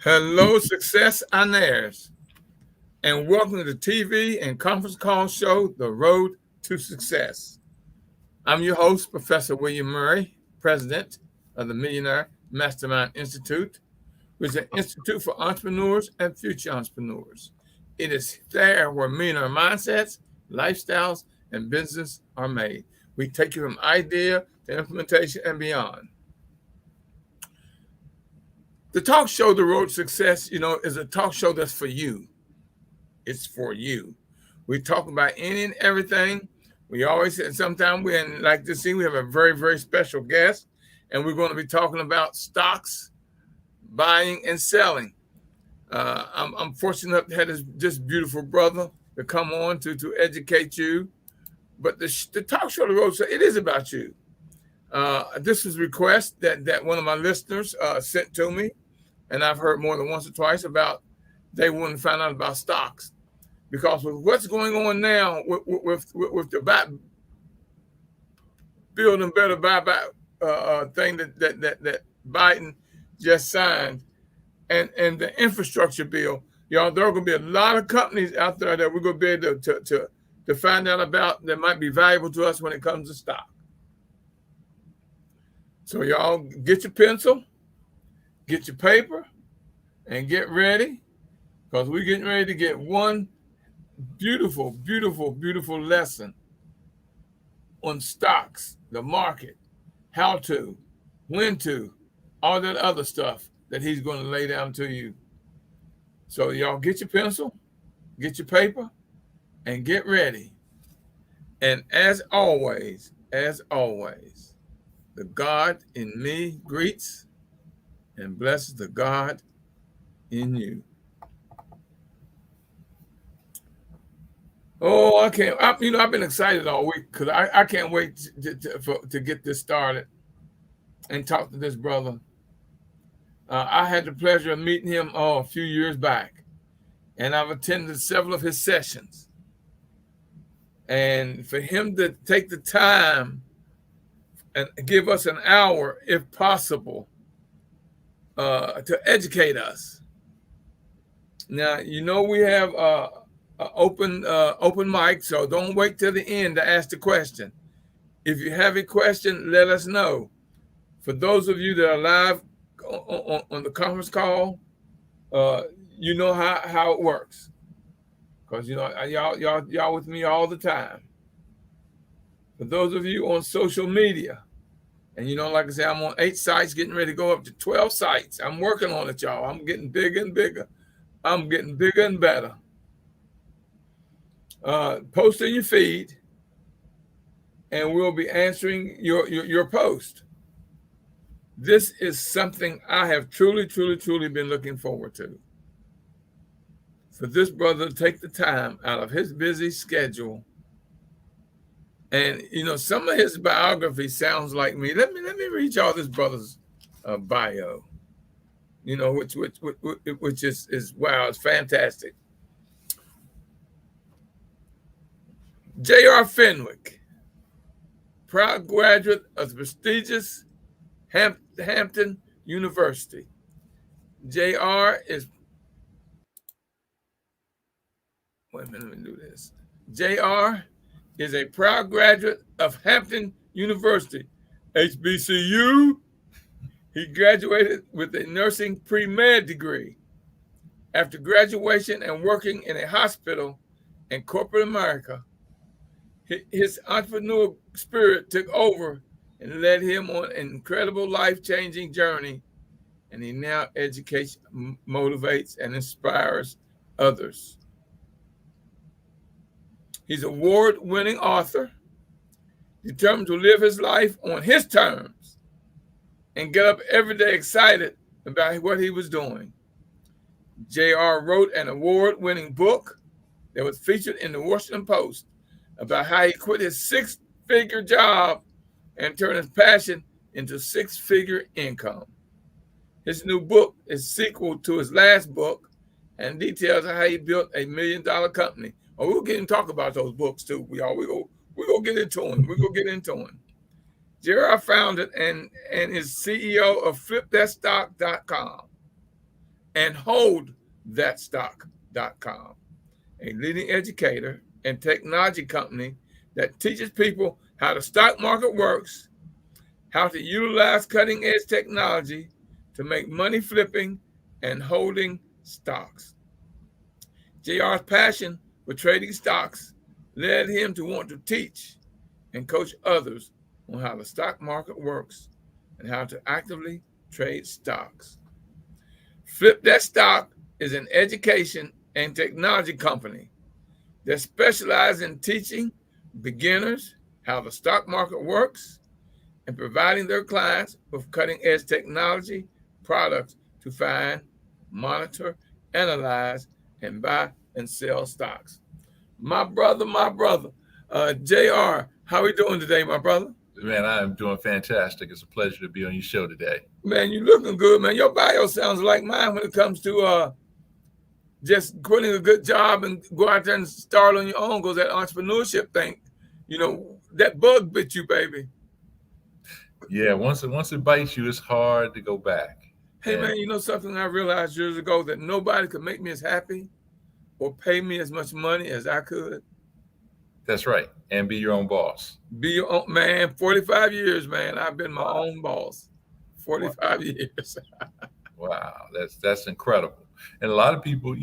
Hello, success and welcome to the TV and conference call show, The Road to Success. I'm your host, Professor William Murray, president of the Millionaire Mastermind Institute, which is an institute for entrepreneurs and future entrepreneurs. It is there where millionaire mindsets, lifestyles, and business are made. We take you from idea to implementation and beyond. The talk show, The Road to Success, is a talk show that's for you. It's for you. We talk about any and everything. We always, sometimes we like to see, we have a very, very special guest, and we're going to be talking about stocks, buying and selling. I'm fortunate to have this beautiful brother to come on to educate you. But the talk show, The Road, it is about you. This was a request that one of my listeners sent to me, and I've heard more than once or twice about they want to find out about stocks. Because with what's going on now with the building better buyback thing that Biden just signed, and the infrastructure bill, there are going to be a lot of companies out there that we're going to be able to find out about that might be valuable to us when it comes to stock. So y'all get your pencil, get your paper, and get ready, because we're getting ready to get one beautiful, beautiful, beautiful lesson on stocks, the market, how to, when to, all that other stuff that he's going to lay down to you. So y'all get your pencil, get your paper, and get ready. And as always, the God in me greets and blesses the God in you. Oh, I can't. I've been excited all week because I can't wait to get this started and talk to this brother. I had the pleasure of meeting him a few years back, and I've attended several of his sessions. And for him to take the time and give us an hour, if possible, to educate us. Now, we have open mic, so don't wait till the end to ask the question. If you have a question, let us know. For those of you that are live on the conference call, you know how it works, because y'all with me all the time. For those of you on social media, and like I say, I'm on 8 sites, getting ready to go up to 12 sites. I'm working on it, y'all. I'm getting bigger and bigger. I'm getting bigger and better. Post in your feed, and we'll be answering your post. This is something I have truly, truly, truly been looking forward to. For this brother to take the time out of his busy schedule. And, some of his biography sounds like me. Let me read y'all this brother's bio, which is wow, it's fantastic. J.R. Fenwick, proud graduate of the prestigious Hampton University. J.R. is, wait a minute, let me do this. J.R. is a proud graduate of Hampton University, HBCU. He graduated with a nursing pre-med degree. After graduation and working in a hospital in corporate America, his entrepreneurial spirit took over and led him on an incredible life-changing journey, and he now educates, motivates, and inspires others. He's an award-winning author, determined to live his life on his terms and get up every day excited about what he was doing. J.R. wrote an award-winning book that was featured in the Washington Post about how he quit his 6-figure job and turned his passion into 6-figure income. His new book is sequel to his last book and details how he built a $1 million company. Oh, we'll get and talk about those books too. We're gonna get into them. J.R. founded and is CEO of FlipThatStock.com, and holdthatstock.com, a leading educator and technology company that teaches people how the stock market works, how to utilize cutting edge technology to make money flipping and holding stocks. JR's passion for trading stocks led him to want to teach and coach others on how the stock market works and how to actively trade stocks. Flip That Stock is an education and technology company that specializes in teaching beginners how the stock market works and providing their clients with cutting edge technology products to find, monitor, analyze, and buy and sell stocks. My brother, JR, how are we doing today, my brother? Man, I am doing fantastic. It's a pleasure to be on your show today. Man, you looking good, man. Your bio sounds like mine when it comes to just quitting a good job and go out there and start on your own. Goes that entrepreneurship thing. You know, that bug bit you, baby. Yeah, once it bites you, it's hard to go back. Hey, man, you know something I realized years ago, that nobody could make me as happy or pay me as much money as I could. That's right. And be your own boss. Be your own, man. 45 years, man. I've been my own boss. 45 years. Wow, that's incredible. And a lot of people,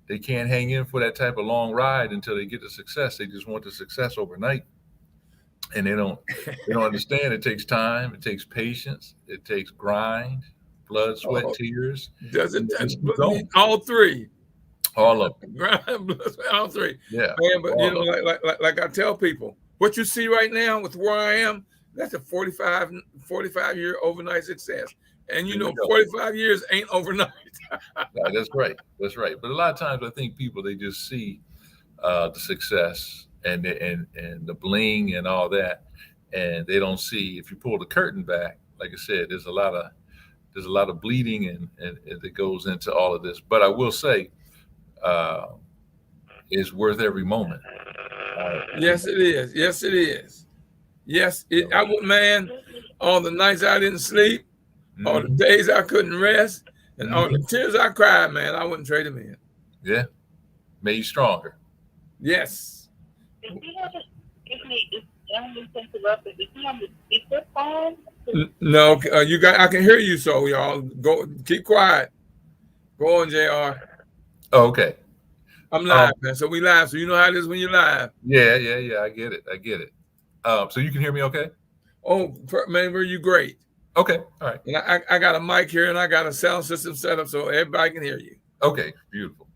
they can't hang in for that type of long ride until they get the success. They just want the success overnight. And they don't understand it takes time, it takes patience, it takes grind, blood, sweat, tears. Does it all three? All of them. Grind, blood, sweat, all three. Yeah. Man, but you know, like I tell people, what you see right now with where I am, that's a 45-year overnight success. And you know, 45 years ain't overnight. That's right. That's right. But a lot of times I think people, they just see the success and the bling and all that, and they don't see, if you pull the curtain back, like I said, there's a lot of bleeding and that goes into all of this. But I will say, it's worth every moment. Yes, it is. Yes, it is. Yes, I would, man. All the nights I didn't sleep, all the days I couldn't rest, and all the tears I cried, man, I wouldn't trade them in. Yeah, made you stronger. Yes. No, I can hear you, so y'all go, keep quiet. Go on, JR. Oh, okay. I'm live, man. So we live. So you know how it is when you're live. Yeah. I get it. So you can hear me okay? Oh, man, were you great? Okay, all right. And I got a mic here and I got a sound system set up so everybody can hear you. Okay, beautiful.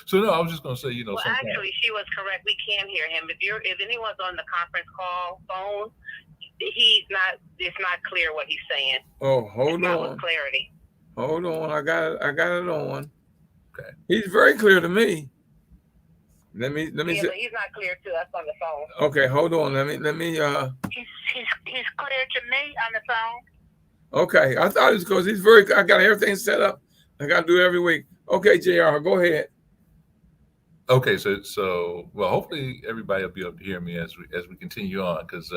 So no, I was just going to say, Well, actually, she was correct. We can hear him. If anyone's on the conference call phone, it's not clear what he's saying. Oh, hold on. With clarity. Hold on. I got it on. Okay. He's very clear to me. Let me Yeah, see. but he's not clear to us on the phone. Okay, hold on. Let me He's clear to me on the phone. Okay. I thought it was because I got everything set up. I got to do it every week. Okay, JR, go ahead. Okay, so well, hopefully everybody will be able to hear me as we continue on, because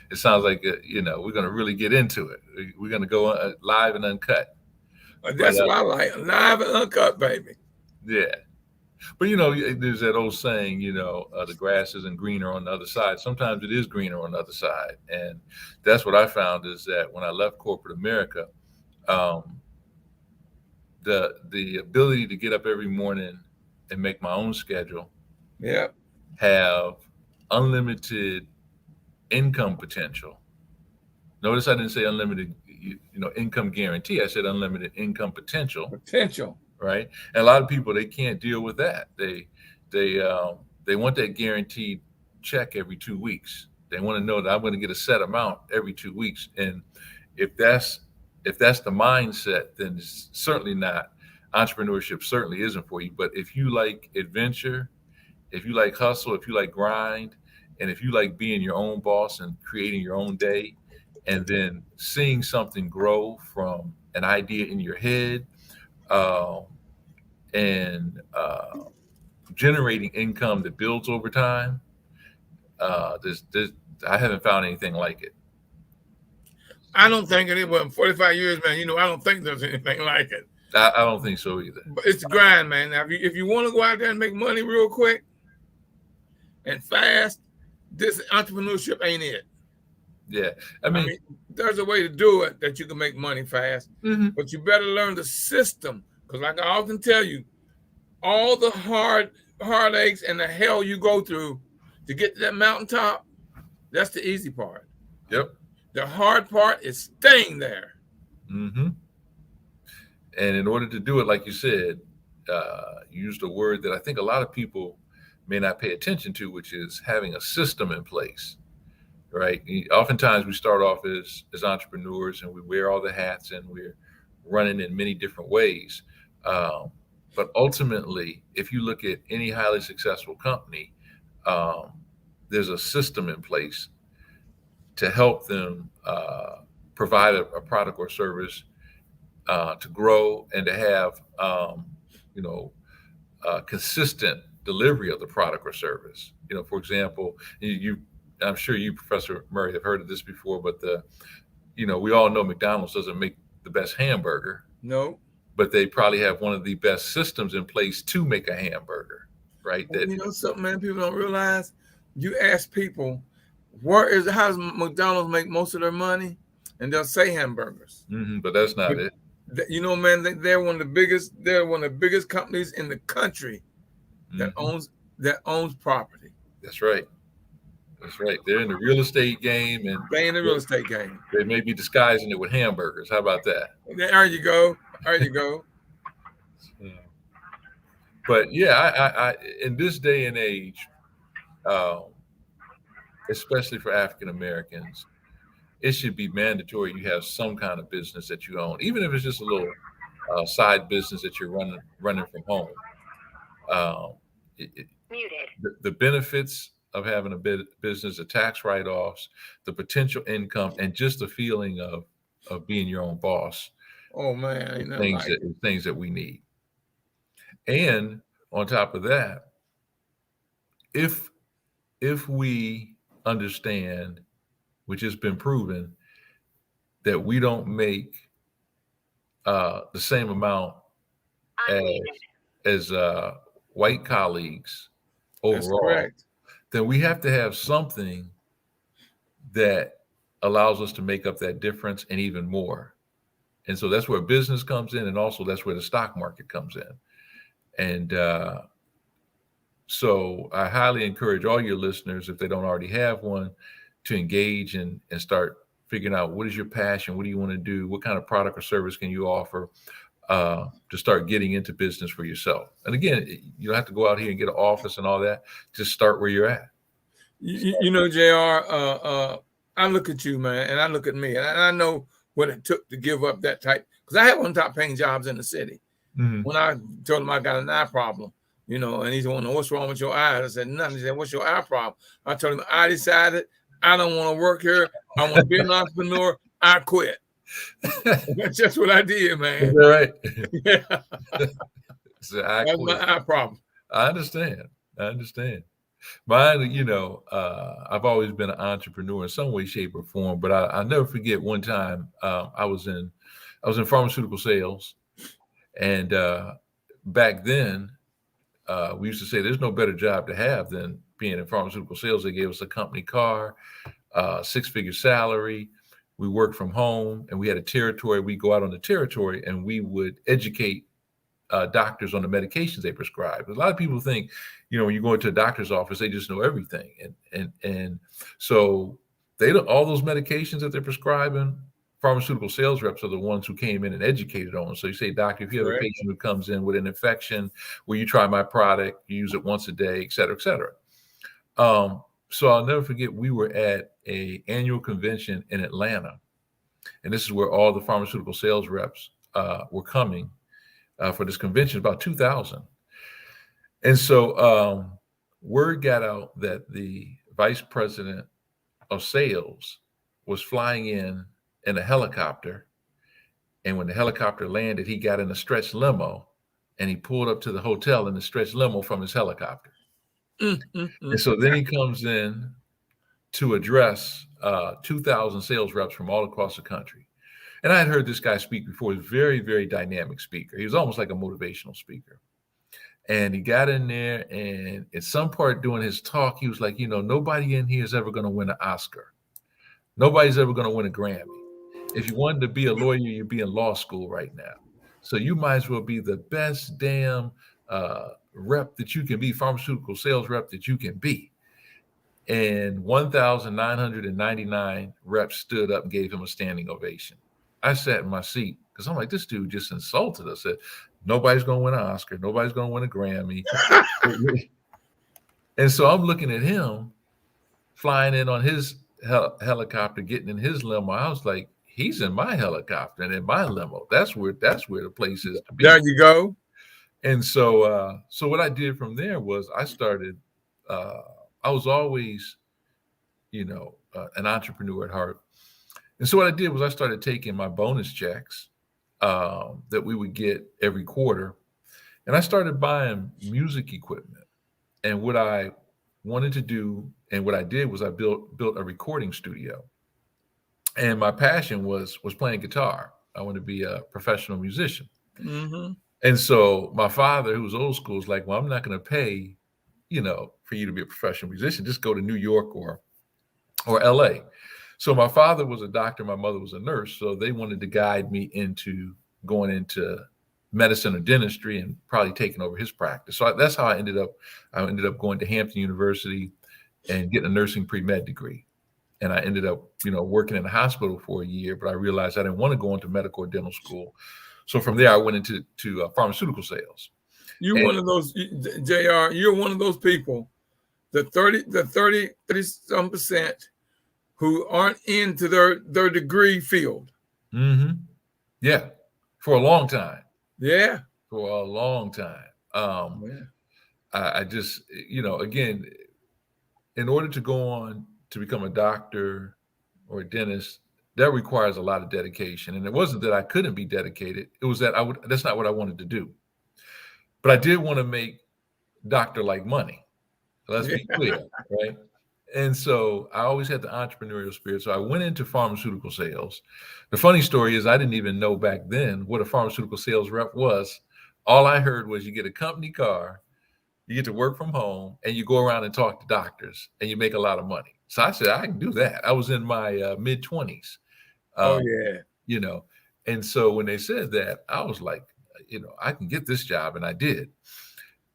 it sounds like we're going to really get into it. We're going to go live and uncut. That's what I like, live and uncut, baby. Yeah, but there's that old saying, the grass isn't greener on the other side. Sometimes it is greener on the other side, and that's what I found is that when I left corporate America, the ability to get up every morning and make my own schedule, have unlimited income potential. Notice I didn't say unlimited, income guarantee. I said unlimited income potential. Right? And a lot of people, they can't deal with that. They want that guaranteed check every 2 weeks. They want to know that I'm going to get a set amount every 2 weeks. And if that's the mindset, then it's certainly not. Entrepreneurship certainly isn't for you. But if you like adventure, if you like hustle, if you like grind, and if you like being your own boss and creating your own day, and then seeing something grow from an idea in your head, and generating income that builds over time, I haven't found anything like it. I don't think anyone, 45 years, man, I don't think there's anything like it. I don't think so either. But it's the grind, man. Now, if you want to go out there and make money real quick and fast, this entrepreneurship ain't it. Yeah, I mean, there's a way to do it that you can make money fast, but you better learn the system. Because like I often tell you, all the heartaches and the hell you go through to get to that mountaintop, that's the easy part. Yep. The hard part is staying there. Mm-hmm. And in order to do it, like you said, you used a word that I think a lot of people may not pay attention to, which is having a system in place, right? Oftentimes we start off as entrepreneurs and we wear all the hats and we're running in many different ways. But ultimately, if you look at any highly successful company, there's a system in place to help them provide a product or service to grow and to have, consistent delivery of the product or service. For example, I'm sure you, Professor Murray, have heard of this before, but we all know McDonald's doesn't make the best hamburger. No. But they probably have one of the best systems in place to make a hamburger, right? Well, something, man, people don't realize. You ask people, how does McDonald's make most of their money? And they'll say hamburgers. But that's not it. Man, they're one of the biggest. They're one of the biggest companies in the country that owns property. That's right. That's right. They're in the real estate game, and they in the real estate game. They may be disguising it with hamburgers. How about that? There you go. There you go. But yeah, I in this day and age, especially for African Americans, it should be mandatory you have some kind of business that you own, even if it's just a little side business that you're running from home. The benefits of having a business, the tax write-offs, the potential income, and just the feeling of being your own boss. Oh man, things that we need. And on top of that, if we understand, which has been proven, that we don't make the same amount as white colleagues overall, then we have to have something that allows us to make up that difference and even more. And so that's where business comes in, and also that's where the stock market comes in. And so I highly encourage all your listeners, if they don't already have one, to engage and start figuring out what is your passion, what do you want to do, what kind of product or service can you offer to start getting into business for yourself. And again, you don't have to go out here and get an office and all that. Just start where you're at. JR, I look at you, man, and I look at me, and I know what it took to give up that type, because I had one of the top paying jobs in the city. When I told him I got an eye problem, and he's wondering, what's wrong with your eyes? I said, nothing. He said, what's your eye problem? I told him, I decided I don't want to work here. I want to be an entrepreneur. I quit. That's just what I did, man. Is that right? Yeah. So that's my eye problem. I understand. Mine, I've always been an entrepreneur in some way, shape, or form. But I'll never forget one time I was in pharmaceutical sales, and back then we used to say there's no better job to have than being in pharmaceutical sales. They gave us a company car, 6-figure salary. We worked from home, and we had a territory. We go out on the territory, and we would educate doctors on the medications they prescribe. A lot of people think, when you go into a doctor's office, they just know everything. And so all those medications that they're prescribing, pharmaceutical sales reps are the ones who came in and educated on. So you say, doctor, if you have a patient who comes in with an infection, will you try my product? You use it once a day, et cetera, et cetera. So I'll never forget, we were at an annual convention in Atlanta. And this is where all the pharmaceutical sales reps were coming for this convention, about 2,000. And so word got out that the vice president of sales was flying in a helicopter. And when the helicopter landed, he got in a stretch limo and he pulled up to the hotel in the stretch limo from his helicopter. And so then he comes in to address 2,000 sales reps from all across the country. And I had heard this guy speak before. He was a very, very dynamic speaker. He was almost like a motivational speaker. And he got in there, and at some part during his talk, he was like, nobody in here is ever going to win an Oscar. Nobody's ever going to win a Grammy. If you wanted to be a lawyer, you'd be in law school right now. So you might as well be the best damn rep that you can be, pharmaceutical sales rep that you can be. And 1,999 reps stood up and gave him a standing ovation. I sat in my seat because I'm like, this dude just insulted us. Said, nobody's going to win an Oscar. Nobody's going to win a Grammy. And so I'm looking at him flying in on his helicopter, getting in his limo. I was like, he's in my helicopter and in my limo. That's where the place is to be. There you go. And so, so what I did from there was I started. I was always, an entrepreneur at heart. And so what I did was I started taking my bonus checks that we would get every quarter, and I started buying music equipment. And what I wanted to do, and what I did was I built a recording studio. And my passion was playing guitar. I wanted to be a professional musician. Mm-hmm. And so my father, who was old school, was like, well, I'm not going to pay, for you to be a professional musician. Just go to New York or LA. So my father was a doctor. My mother was a nurse. So they wanted to guide me into going into medicine or dentistry and probably taking over his practice. So that's how I ended up going to Hampton University and getting a nursing pre-med degree. And I ended up, working in a hospital for a year, but I realized I didn't want to go into medical or dental school. So from there, I went into pharmaceutical sales. One of those, JR, you're one of those people, the 30% who aren't into their degree field. Mm-hmm. Yeah. For a long time. Yeah. For a long time. I just, again, in order to go on to become a doctor or a dentist, that requires a lot of dedication. And it wasn't that I couldn't be dedicated. It was that that's not what I wanted to do. But I did want to make doctor-like money. Let's be clear, right? And so I always had the entrepreneurial spirit. So I went into pharmaceutical sales. The funny story is I didn't even know back then what a pharmaceutical sales rep was. All I heard was you get a company car, you get to work from home, and you go around and talk to doctors, and you make a lot of money. So I said, I can do that. I was in my mid-20s. And so when they said that, I was like, I can get this job, and I did.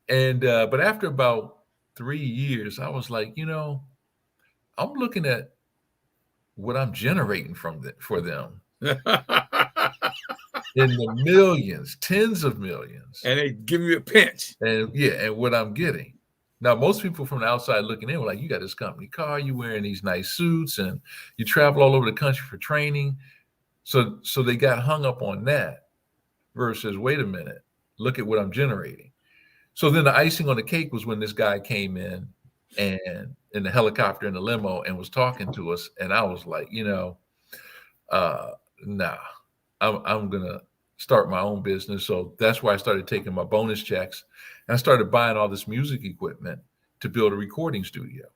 And but after about 3 years, I was like, I'm looking at what I'm generating for them in the millions, tens of millions, and they give you a pinch. And what I'm getting. Now, most people from the outside looking in were like, you got this company car, you wearing these nice suits, and you travel all over the country for training. So they got hung up on that versus, wait a minute, look at what I'm generating. So then the icing on the cake was when this guy came in and in the helicopter in the limo and was talking to us. And I was like, nah, I'm going to start my own business. So that's why I started taking my bonus checks and I started buying all this music equipment to build a recording studio.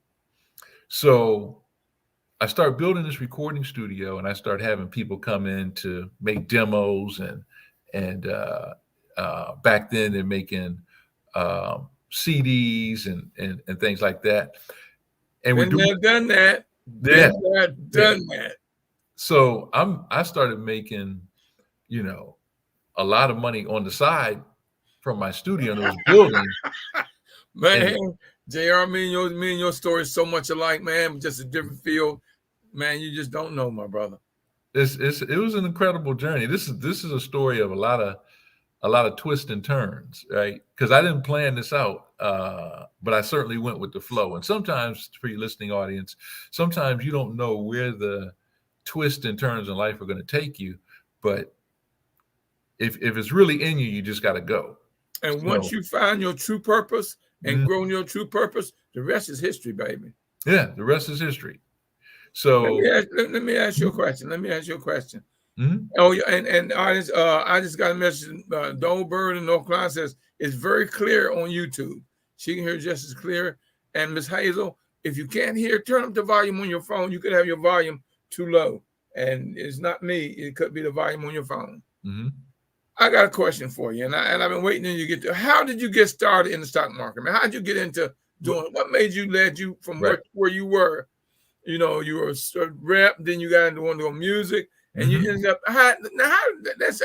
So I started building this recording studio and I started having people come in to make demos and back then they're making CDs and things like that. And we've done that. Done that. So I started making, a lot of money on the side from my studio and it was building. Man, JR, me and your story is so much alike, man, just a different field. Man, you just don't know, my brother. It was an incredible journey. This is a story of a lot of twists and turns, right? Because I didn't plan this out, but I certainly went with the flow. And sometimes, for your listening audience, sometimes you don't know where the twists and turns in life are going to take you. But if it's really in you, you just got to go. And once you find your true purpose and grow in your true purpose, the rest is history, baby. Yeah, the rest is history. So let me ask you a question. Mm-hmm. Oh, and audience, I just got a message. Dole Bird in North Carolina says it's very clear on YouTube. She can hear just as clear. And Miss Hazel, if you can't hear, turn up the volume on your phone. You could have your volume too low. and it's not me. It could be the volume on your phone. Mm-hmm. I got a question for you, and I've been waiting until you get to. How did you get started in the stock market, man? How did you get into doing? What led you from where you were? You know, you were a rep, then you got into one doing music, and you ended up. That's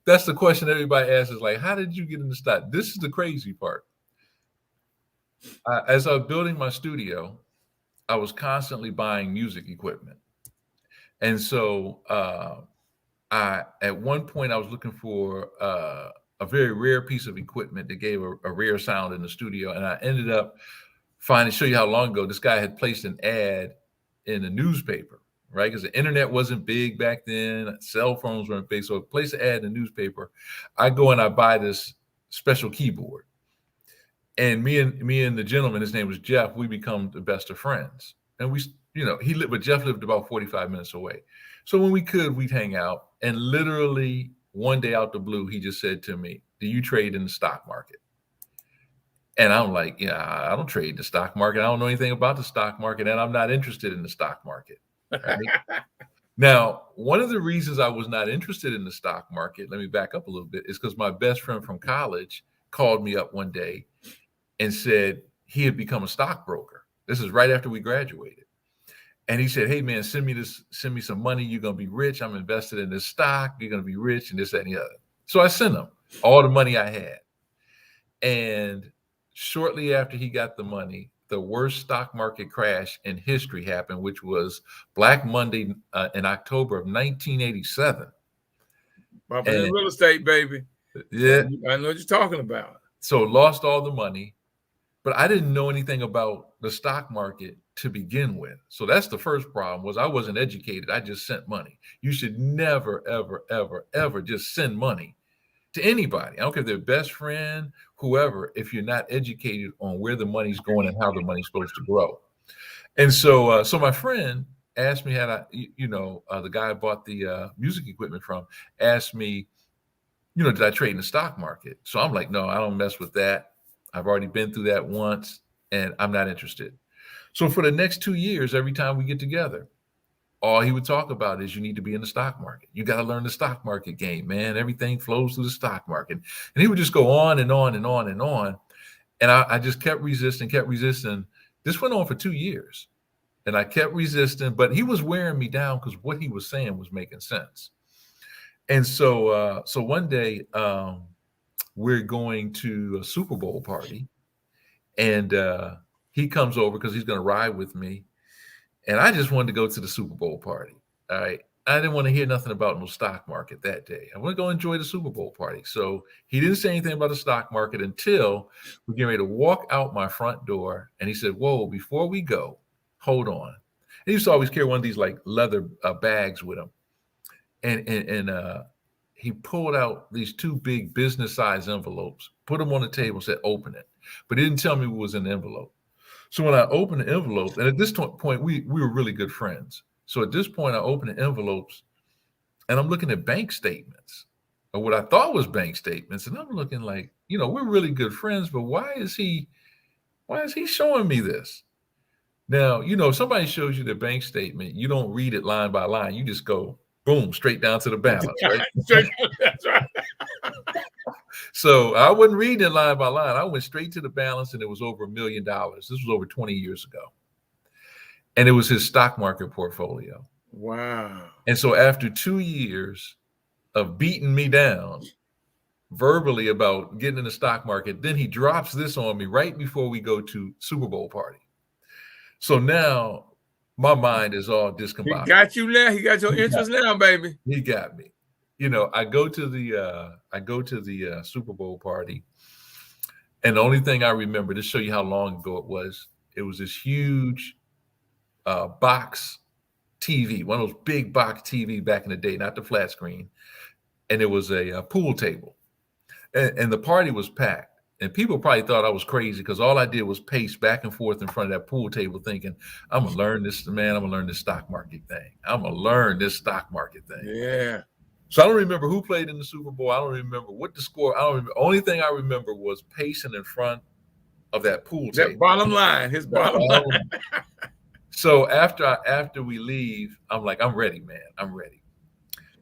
that's the question everybody asks is like, how did you get into stock? This is the crazy part. As I was building my studio, I was constantly buying music equipment, and so at one point I was looking for a very rare piece of equipment that gave a rare sound in the studio, and I ended up show you how long ago this guy had placed an ad in a newspaper, right? Because the internet wasn't big back then, cell phones weren't big, so I placed an ad in the newspaper. I go and I buy this special keyboard, and me and the gentleman, his name was Jeff, we become the best of friends, and we, but Jeff lived about 45 minutes away, so when we could, we'd hang out. And literally one day out the blue, he just said to me, "Do you trade in the stock market?" And I'm like, "Yeah, I don't trade the stock market. I don't know anything about the stock market, and I'm not interested in the stock market." Right? Now, one of the reasons I was not interested in the stock market, let me back up a little bit, is because my best friend from college called me up one day and said he had become a stockbroker. This is right after we graduated. And he said, "Hey man, send me some money. You're going to be rich. I'm invested in this stock. You're going to be rich," and this, that, and the other. So I sent him all the money I had. And shortly after he got the money, the worst stock market crash in history happened, which was Black Monday in October of 1987. In real estate, baby. Yeah. I know what you're talking about. So lost all the money, but I didn't know anything about the stock market to begin with. So that's the first problem, was I wasn't educated. I just sent money. You should never, ever, ever, ever just send money to anybody. I don't care if they're best friend, whoever, if you're not educated on where the money's going and how the money's supposed to grow. And so my friend asked me, the guy I bought the music equipment from asked me, did I trade in the stock market? So I'm like, no, I don't mess with that. I've already been through that once and I'm not interested. So for the next 2 years, every time we get together, all he would talk about is you need to be in the stock market. You got to learn the stock market game, man. Everything flows through the stock market. And he would just go on and on and on and on. And I just kept resisting. This went on for 2 years. And I kept resisting, but he was wearing me down because what he was saying was making sense. And so one day we're going to a Super Bowl party, and he comes over because he's going to ride with me. And I just wanted to go to the Super Bowl party. All right. I didn't want to hear nothing about no stock market that day. I want to go enjoy the Super Bowl party. So he didn't say anything about the stock market until we get ready to walk out my front door. And he said, "Whoa, before we go, hold on." And he used to always carry one of these like leather bags with him. And he pulled out these 2 big business size envelopes, put them on the table, said, "Open it." But he didn't tell me what was in the envelope. So when I opened the envelope, and at this point, we were really good friends. So at this point, I opened the envelopes and I'm looking at bank statements, or what I thought was bank statements. And I'm looking like, we're really good friends, but why is he showing me this? Now, if somebody shows you their bank statement, you don't read it line by line. You just go, boom, straight down to the balance, right? That's right. So I wasn't reading it line by line. I went straight to the balance, and it was over $1 million. This was over 20 years ago. And it was his stock market portfolio. Wow. And so after 2 years of beating me down verbally about getting in the stock market, then he drops this on me right before we go to Super Bowl party. So now my mind is all discombobulated. He got you now. He got your interest now, baby. He got me. I go to the Super Bowl party, and the only thing I remember, to show you how long ago it was this huge box TV, one of those big box TV back in the day, not the flat screen, and it was a pool table, and the party was packed. And people probably thought I was crazy because all I did was pace back and forth in front of that pool table thinking, I'm going to learn this, man. I'm going to learn this stock market thing. I'm going to learn this stock market thing. Yeah. So I don't remember who played in the Super Bowl. I don't remember what the score. I don't remember. Only thing I remember was pacing in front of that pool table. That bottom line, his bottom line. So after we leave, I'm like, I'm ready, man. I'm ready.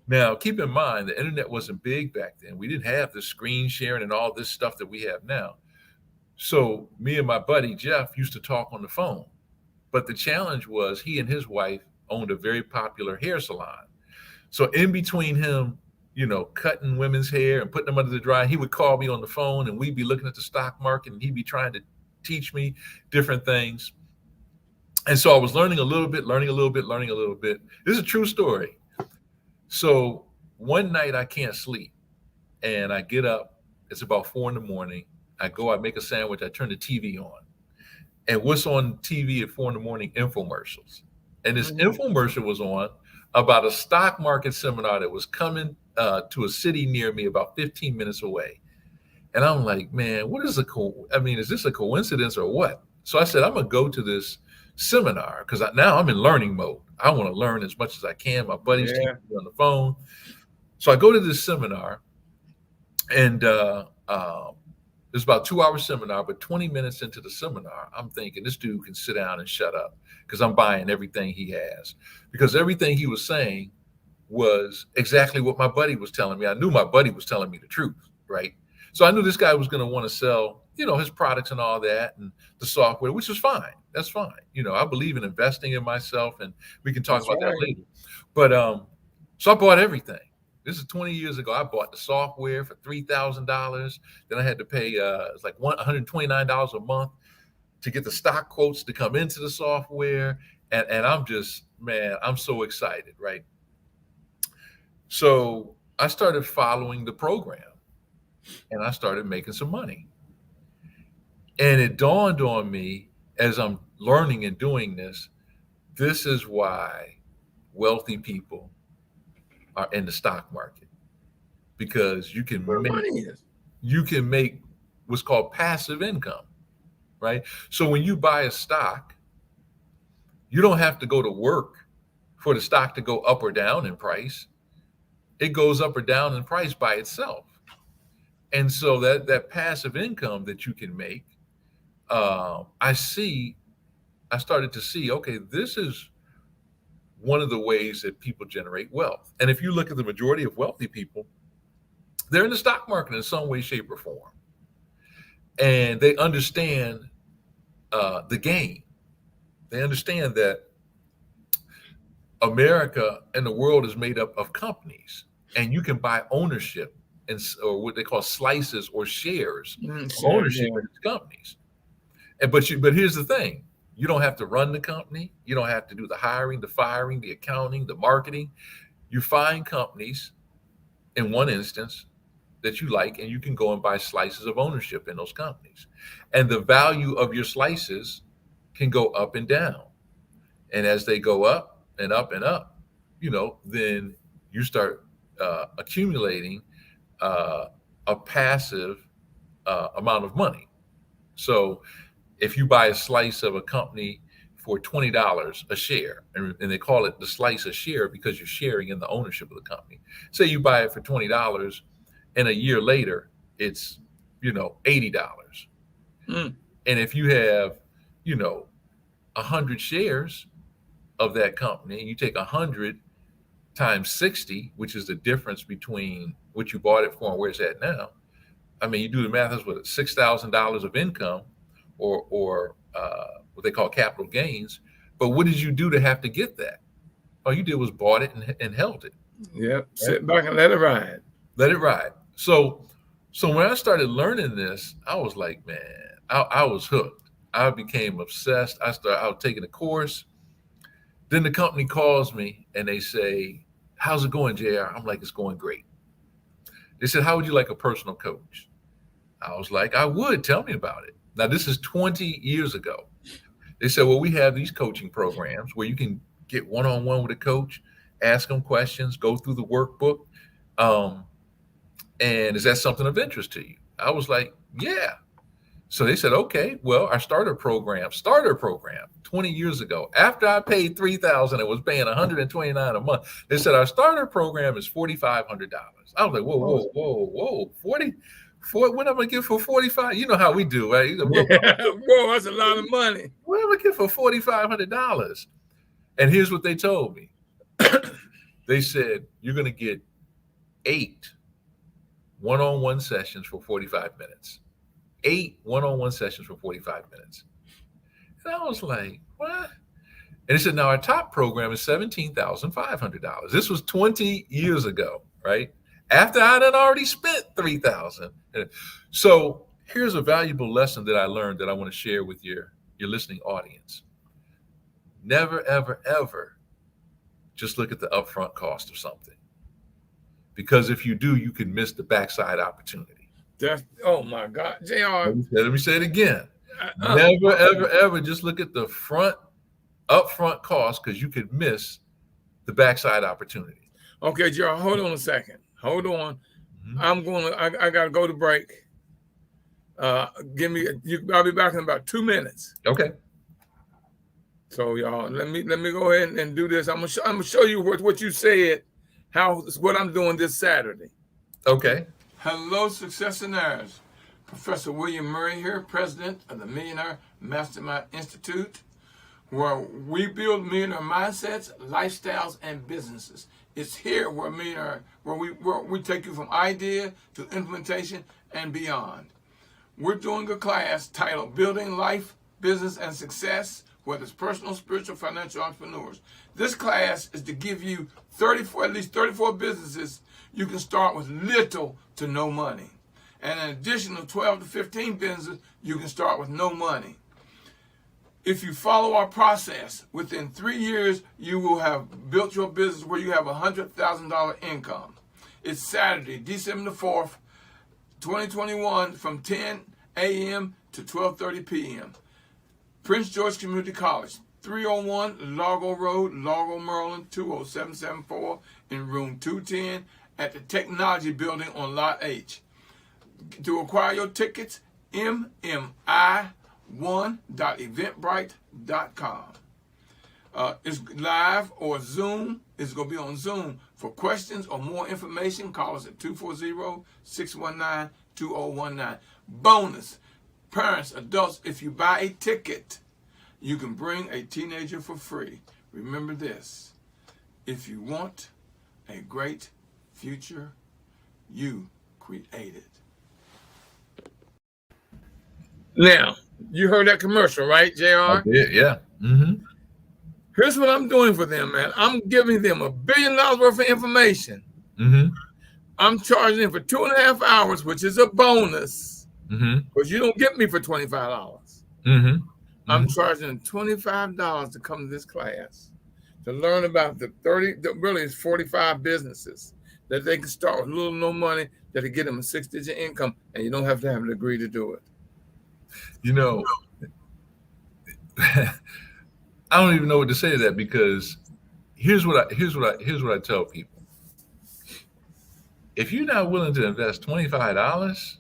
Now, keep in mind, the internet wasn't big back then. We didn't have the screen sharing and all this stuff that we have now. So me and my buddy Jeff used to talk on the phone. But the challenge was he and his wife owned a very popular hair salon. So in between him, cutting women's hair and putting them under the dryer, he would call me on the phone and we'd be looking at the stock market and he'd be trying to teach me different things. And so I was learning a little bit. This is a true story. So one night I can't sleep and I get up. It's about 4 a.m. I go, I make a sandwich. I turn the TV on. And what's on TV at 4 a.m? Infomercials. And this infomercial was on about a stock market seminar that was coming to a city near me about 15 minutes away. And I'm like, man, is this a coincidence or what? So I said, I'm going to go to this seminar because now I'm in learning mode. I want to learn as much as I can. My buddy's teaching me on the phone. So I go to this seminar and it's about a 2-hour seminar, but 20 minutes into the seminar, I'm thinking this dude can sit down and shut up because I'm buying everything he has. Because everything he was saying was exactly what my buddy was telling me. I knew my buddy was telling me the truth, right? So I knew this guy was going to want to sell, his products and all that and the software, which is fine. That's fine. I believe in investing in myself and we can talk about that later. But so I bought everything. This is 20 years ago. I bought the software for $3,000. Then I had to pay it's like $129 a month to get the stock quotes to come into the software. And I'm just, man, I'm so excited, right? So I started following the program and I started making some money. And it dawned on me as I'm learning and doing this, this is why wealthy people are in the stock market, because you can make what's called passive income, right? So when you buy a stock, you don't have to go to work for the stock to go up or down in price. It goes up or down in price by itself. And so that passive income that you can make, I started to see, okay, this is one of the ways that people generate wealth. And if you look at the majority of wealthy people, they're in the stock market in some way, shape, or form. And they understand the game. They understand that America and the world is made up of companies, and you can buy ownership or what they call slices or shares of ownership in these companies. But here's the thing. You don't have to run the company. You don't have to do the hiring, the firing, the accounting, the marketing. You find companies in one instance that you like, and you can go and buy slices of ownership in those companies. And the value of your slices can go up and down. And as they go up and up and up, then you start accumulating a passive amount of money. So if you buy a slice of a company for $20 a share, and they call it the slice a share because you're sharing in the ownership of the company. Say you buy it for $20, and a year later, it's, $80. And if you have, 100 shares of that company, and you take 100 times 60, which is the difference between what you bought it for and where it's at now. I mean, you do the math, that's what, $6,000 of income or what they call capital gains. But what did you do to have to get that? All you did was bought it and held it. Yep. Right? Sit back and let it ride. Let it ride. So when I started learning this, I was like, man, I was hooked. I became obsessed. I was taking a course. Then the company calls me and they say, how's it going, JR? I'm like, it's going great. They said, how would you like a personal coach? I was like, I would. Tell me about it. Now, this is 20 years ago. They said, well, we have these coaching programs where you can get one-on-one with a coach, ask them questions, go through the workbook. And is that something of interest to you? I was like, yeah. So they said, okay, well, our starter program 20 years ago, after I paid $3,000 and was paying $129 a month, they said our starter program is $4,500. I was like, whoa, What am I gonna get for 45? You know how we do, right? Boy, that's a lot of money. What am I get for $4,500? And here's what they told me. They said, you're going to get 8 one-on-one sessions for 45 minutes. 8 one-on-one sessions for 45 minutes. And I was like, what? And they said, now our top program is $17,500. This was 20 years ago, right? After I had already spent $3,000. So here's a valuable lesson that I learned that I want to share with your listening audience. Never, ever, ever just look at the upfront cost of something. Because if you do, you can miss the backside opportunity. Oh my God, JR. Let me say it again. Never, ever, ever just look at the upfront cost, because you could miss the backside opportunity. Okay, JR, hold on a second. Hold on. Mm-hmm. I gotta go to break. I'll be back in about 2 minutes. Okay. So y'all, let me go ahead and do this. I'm gonna show you what you said, what I'm doing this Saturday. Okay. Hello, Successionaires. Professor William Murray here, president of the Millionaire Mastermind Institute, where we build millionaire mindsets, lifestyles, and businesses. It's here where we take you from idea to implementation and beyond. We're doing a class titled Building Life, Business, and Success, whether it's personal, spiritual, financial entrepreneurs. This class is to give you at least 34 businesses you can start with little to no money. And an additional 12 to 15 businesses you can start with no money. If you follow our process, within 3 years, you will have built your business where you have $100,000 income. It's Saturday, December the 4th, 2021, from 10 a.m. to 12:30 p.m. Prince George Community College, 301 Largo Road, Largo, Maryland, 20774, in room 210 at the Technology Building on Lot H. To acquire your tickets, mmi1.eventbrite.com. It's live or Zoom. It's going to be on Zoom. For questions or more information, call us at 240-619-2019. Bonus. Parents, adults, if you buy a ticket, you can bring a teenager for free. Remember this. If you want a great future, you create it. Now, you heard that commercial, right, JR? I did, yeah. Mm-hmm. Here's what I'm doing for them, man. I'm giving them $1 billion worth of information. Mm-hmm. I'm charging them for 2.5 hours, which is a bonus. Mm-hmm. Because you don't get me for $25. Mm-hmm. I'm charging them $25 to come to this class to learn about really it's 45 businesses that they can start with little or no money that will get them a 6-digit income, and you don't have to have a degree to do it. You know, I don't even know what to say to that, because here's what I tell people. If you're not willing to invest $25,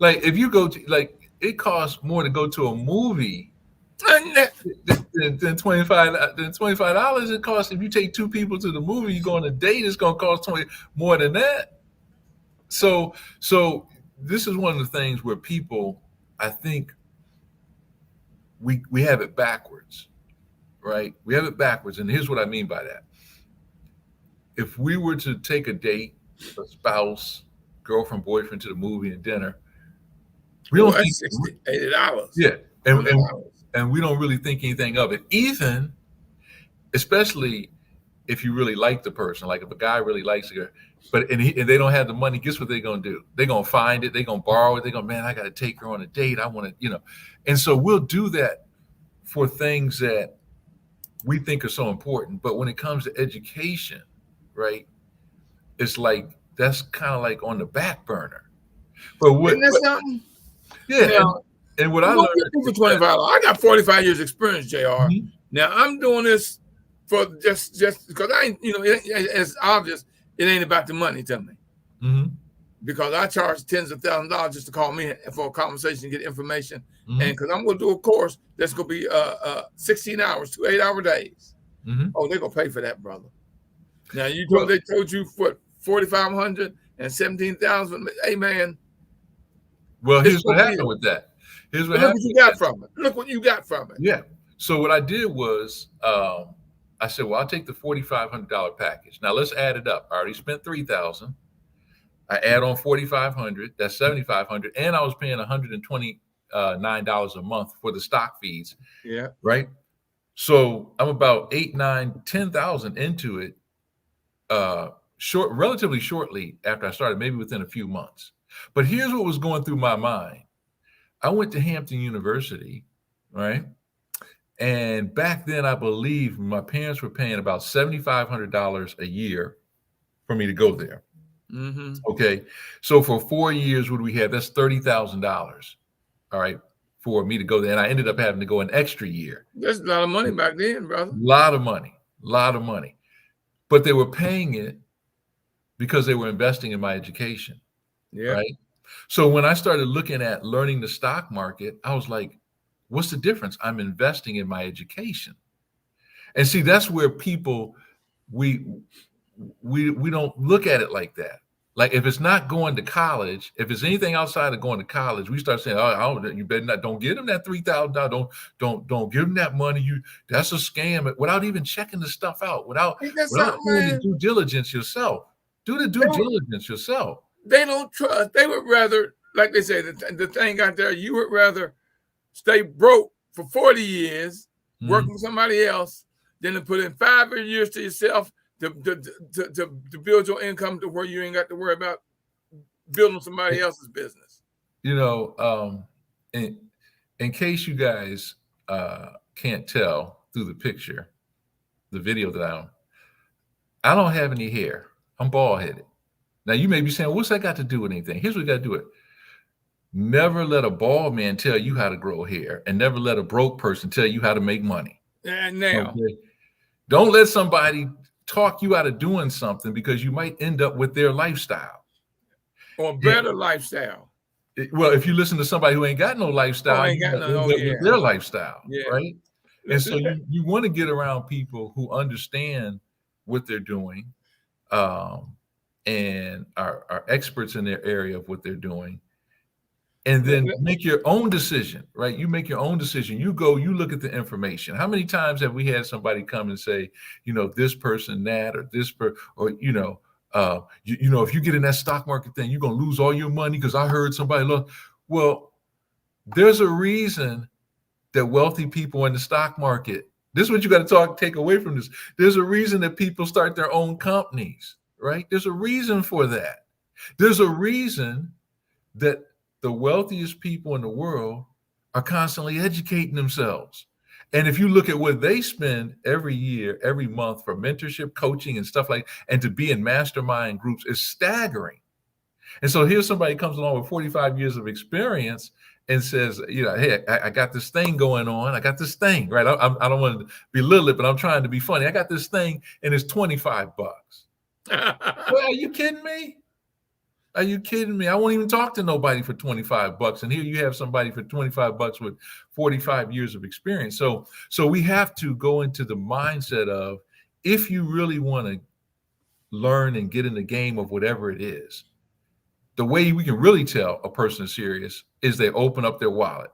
like if you go to, like, it costs more to go to a movie than $25. It costs, if you take 2 people to the movie, you go on a date, it's gonna cost more than that. So this is one of the things where people, I think, we have it backwards, right? We have it backwards, and here's what I mean by that. If we were to take a date, a spouse, girlfriend, boyfriend, to the movie and dinner, we don't think $80. Yeah, and we don't really think anything of it. Even, especially if you really like the person, like if a guy really likes her, and they don't have the money, guess what they're gonna do? They're gonna find it. They're gonna borrow it. They're gonna, man, I gotta take her on a date. I want to, and so we'll do that for things that we think are so important. But when it comes to education, right, it's like that's kind of like on the back burner. But what? Isn't that something? Yeah. Now, and what I learned for $25, I got 45 years experience, JR. Mm-hmm. Now I'm doing this for just because it's obvious it ain't about the money to me. Mm-hmm. Because I charge tens of thousands of dollars just to call me for a conversation and get information. Mm-hmm. And because I'm going to do a course that's going to be 16 hours, 2 8-hour days. Mm-hmm. Oh, they're going to pay for that, brother. Now, they told you what, $4,500 and $17,000. Hey, man, Well, here's what happened with that. Here's what happened. Look what you got from it. Look what you got from it. Yeah. So what I did was, I said, well, I'll take the $4,500 package. Now let's add it up. I already spent $3,000. I add on $4,500. That's $7,500, and I was paying $129 a month for the stock fees. Yeah. Right. So I'm about 8, 9, 10,000 into it. Relatively shortly after I started, maybe within a few months. But here's what was going through my mind. I went to Hampton University, right? And back then, I believe my parents were paying about $7,500 a year for me to go there. Mm-hmm. Okay. So for 4 years, what do we have? That's $30,000. All right. For me to go there. And I ended up having to go an extra year. That's a lot of money back then, brother. A lot of money. But they were paying it because they were investing in my education. Yeah. Right. So when I started looking at learning the stock market, I was like, what's the difference? I'm investing in my education. And see, that's where people, we don't look at it like that. Like if it's not going to college, if it's anything outside of going to college, we start saying, "Oh, you better not. Don't give them that $3,000. Don't give them that money. That's a scam." Without even checking the stuff out, without doing the due diligence yourself. Do the due diligence yourself. They don't trust. They would rather, like they say, the thing out there. You would rather stay broke for 40 years working for somebody else than to put in 5 years to yourself. To build your income to where you ain't got to worry about building somebody else's business. In case you guys can't tell through the picture, the video that I don't have any hair. I'm bald headed. Now you may be saying, what's that got to do with anything? Here's what you got to do it. Never let a bald man tell you how to grow hair, and never let a broke person tell you how to make money. And now, okay? Don't let somebody talk you out of doing something because you might end up with their lifestyle or better lifestyle. Well, if you listen to somebody who ain't got no lifestyle, with their lifestyle, right? And so you want to get around people who understand what they're doing, and are experts in their area of what they're doing, and then make your own decision, right? You make your own decision. You go, you look at the information. How many times have we had somebody come and say, this person, that, or this person, or, if you get in that stock market thing, you're going to lose all your money because I heard somebody look. Well, there's a reason that wealthy people in the stock market, this is what you got to take away from this. There's a reason that people start their own companies, right? There's a reason for that. There's a reason that the wealthiest people in the world are constantly educating themselves. And if you look at what they spend every year, every month for mentorship, coaching, and stuff like that, and to be in mastermind groups is staggering. And so here's somebody who comes along with 45 years of experience and says, hey, I got this thing going on. I got this thing, right? I don't want to belittle it, but I'm trying to be funny. I got this thing and it's $25. Well, are you kidding me? Are you kidding me? I won't even talk to nobody for $25. And here you have somebody for $25 with 45 years of experience. So we have to go into the mindset of, if you really want to learn and get in the game of whatever it is, the way we can really tell a person is serious is they open up their wallet,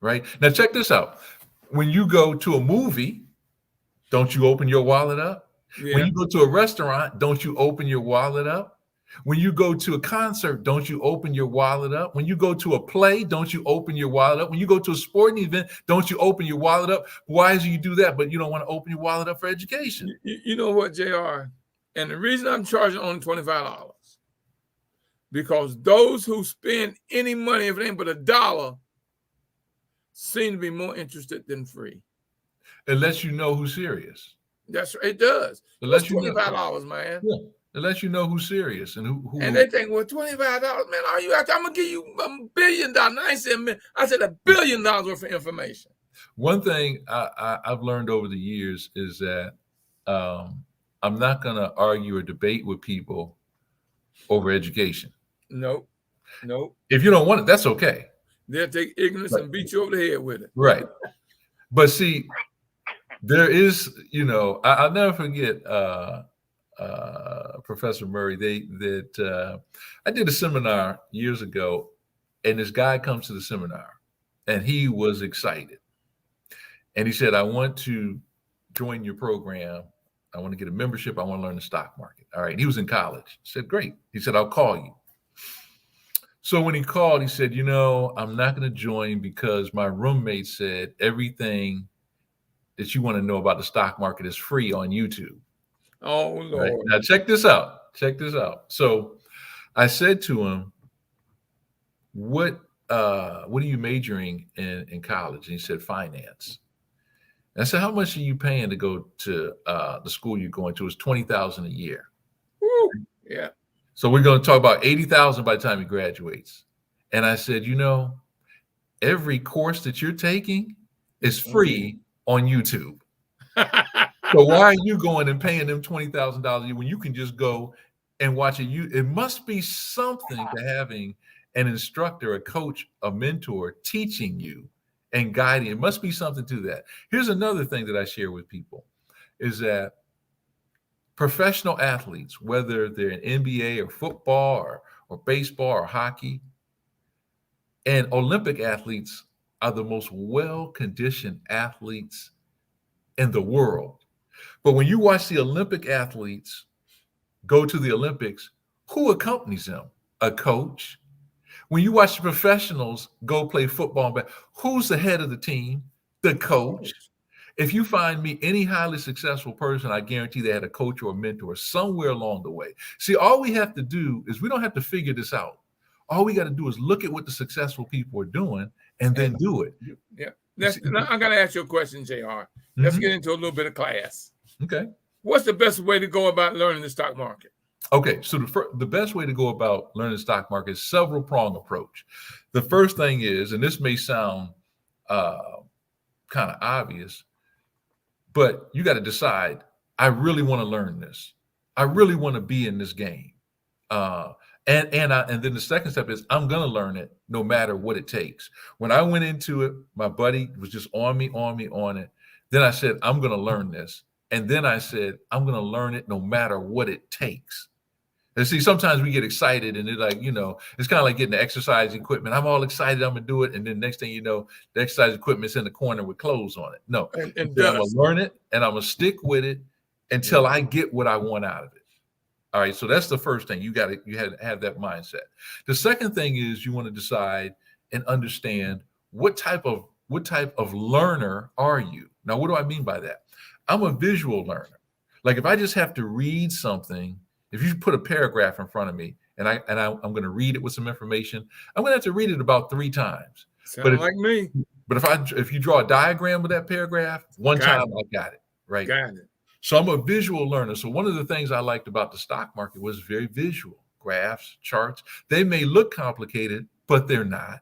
right? Now, check this out. When you go to a movie, don't you open your wallet up? Yeah. When you go to a restaurant, don't you open your wallet up? When you go to a concert, don't you open your wallet up? When you go to a play, don't you open your wallet up? When you go to a sporting event, don't you open your wallet up? Why do you do that, but you don't want to open your wallet up for education? You know what, JR? And the reason I'm charging only $25, because those who spend any money, if it ain't but $1, seem to be more interested than free. Unless you know who's serious. That's right, it does. Unless $25, man. Yeah. Unless you know who's serious and who and they think, well, $25, man, are you out there? I'm gonna give you $1 billion. I said $1 billion worth of information. One thing I've learned over the years is that I'm not gonna argue or debate with people over education. Nope. If you don't want it, that's okay. They'll take ignorance and beat you over the head with it. Right. But see, there is, I'll never forget Professor Murray. I did a seminar years ago And this guy comes to the seminar, and he was excited. And he said, I want to join your program. I want to get a membership. I want to learn the stock market. All right. And he was in college. I said, great. He said, I'll call you. So when he called, he said, I'm not going to join because my roommate said everything that you want to know about the stock market is free on YouTube. Oh, Lord. Right? Now, check this out. So I said to him, what are you majoring in college? And he said, finance. And I said, how much are you paying to go to the school you're going to? It's $20,000 a year. Woo. Yeah. So we're going to talk about $80,000 by the time he graduates. And I said, every course that you're taking is free on YouTube. So why are you going and paying them $20,000 a year when you can just go and watch it? It must be something to having an instructor, a coach, a mentor teaching you and guiding. It must be something to that. Here's another thing that I share with people is that professional athletes, whether they're in NBA or football or baseball or hockey, and Olympic athletes are the most well-conditioned athletes in the world. But when you watch the Olympic athletes go to the Olympics, who accompanies them? A coach. When you watch the professionals go play football, who's the head of the team? The coach. If you find me any highly successful person, I guarantee they had a coach or a mentor somewhere along the way. See, all we have to do is we don't have to figure this out. All we got to do is look at what the successful people are doing and then do it. Yeah. I got to ask you a question, JR. Let's get into a little bit of class. Okay. What's the best way to go about learning the stock market? Okay, so the best way to go about learning the stock market is several prong approach. The first thing is, and this may sound kind of obvious, but you got to decide, I really want to learn this. I really want to be in this game. And then the second step is I'm going to learn it no matter what it takes. When I went into it, my buddy was just on it. Then I said, I'm going to learn this. And then I said, I'm going to learn it no matter what it takes. And see, sometimes we get excited and it's like, it's kind of like getting the exercise equipment. I'm all excited, I'm going to do it. And then next thing you know, the exercise equipment's in the corner with clothes on it. No, and I'm going to learn it and I'm going to stick with it until I get what I want out of it. All right. So that's the first thing. You had to have that mindset. The second thing is you want to decide and understand what type of learner are you? Now, what do I mean by that? I'm a visual learner. Like if I just have to read something, if you put a paragraph in front of me and I'm going to read it with some information, I'm going to have to read it about 3 times. Sound like me. But if you draw a diagram with that paragraph, one time I got it. Right. Got it. So I'm a visual learner. So one of the things I liked about the stock market was very visual. Graphs, charts. They may look complicated, but they're not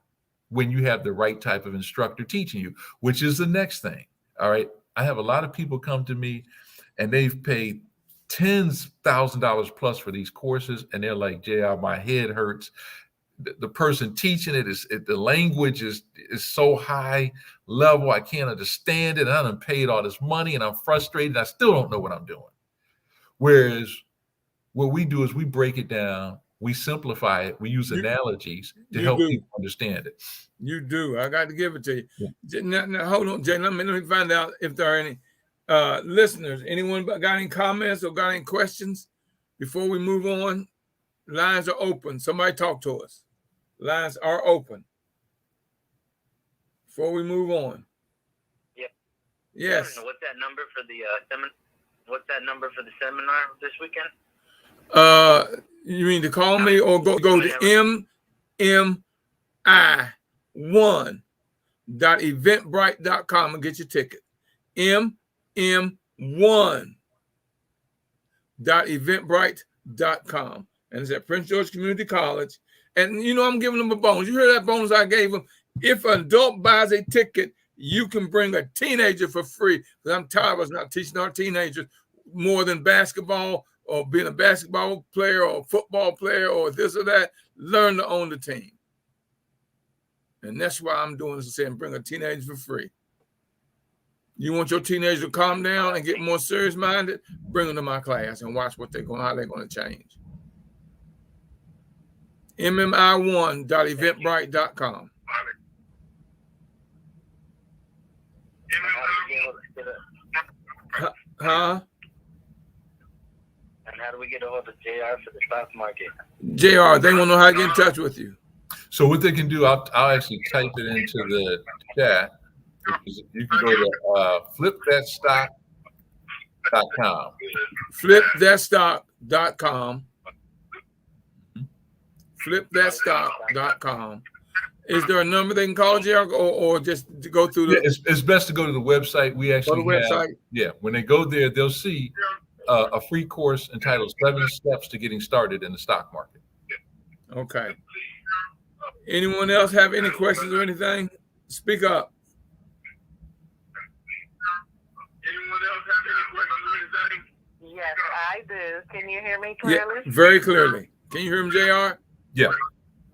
when you have the right type of instructor teaching you, which is the next thing. All right. I have a lot of people come to me and they've paid $10,000 plus for these courses. And they're like, JR, my head hurts. The person teaching the language is so high level. I can't understand it. And I done paid all this money and I'm frustrated. I still don't know what I'm doing. Whereas what we do is we break it down. We simplify it. We use analogies to help people understand it. You do. I got to give it to you. Yeah. Now, hold on, Jay. Let me find out if there are any listeners. Anyone got any comments or got any questions before we move on? Lines are open. Somebody talk to us. Lines are open. Before we move on. Yep. Yes. What's that number for the seminar this weekend? You mean to call me or go to MMI1.eventbrite.com and get your ticket. MM1.eventbrite.com. And it's at Prince George Community College. And, I'm giving them a bonus. You heard that bonus I gave them? If an adult buys a ticket, you can bring a teenager for free. Because I'm tired of us not teaching our teenagers more than basketball or being a basketball player or a football player or this or that. Learn to own the team. And that's why I'm doing this, saying bring a teenager for free. You want your teenager to calm down and get more serious-minded? Bring them to my class and watch how they're going to change. mmi1.eventbrite.com. Huh? And how do we get a hold of JR for the stock market? JR, they want to know how to get in touch with you. So what they can do, I'll actually type it into the chat. You can go to flipthatstock.com. Flipthatstock.com. Flipthatstock.com. Is there a number they can call, JR, or just to go through the? Yeah, it's best to go to the website. We actually when they go there, they'll see a free course entitled 7 Steps to Getting Started in the Stock Market. Okay. Anyone else have any questions or anything? Speak up. Anyone else have any questions or anything? Yes, I do. Can you hear me clearly? Yeah, very clearly. Can you hear him, JR? Yeah.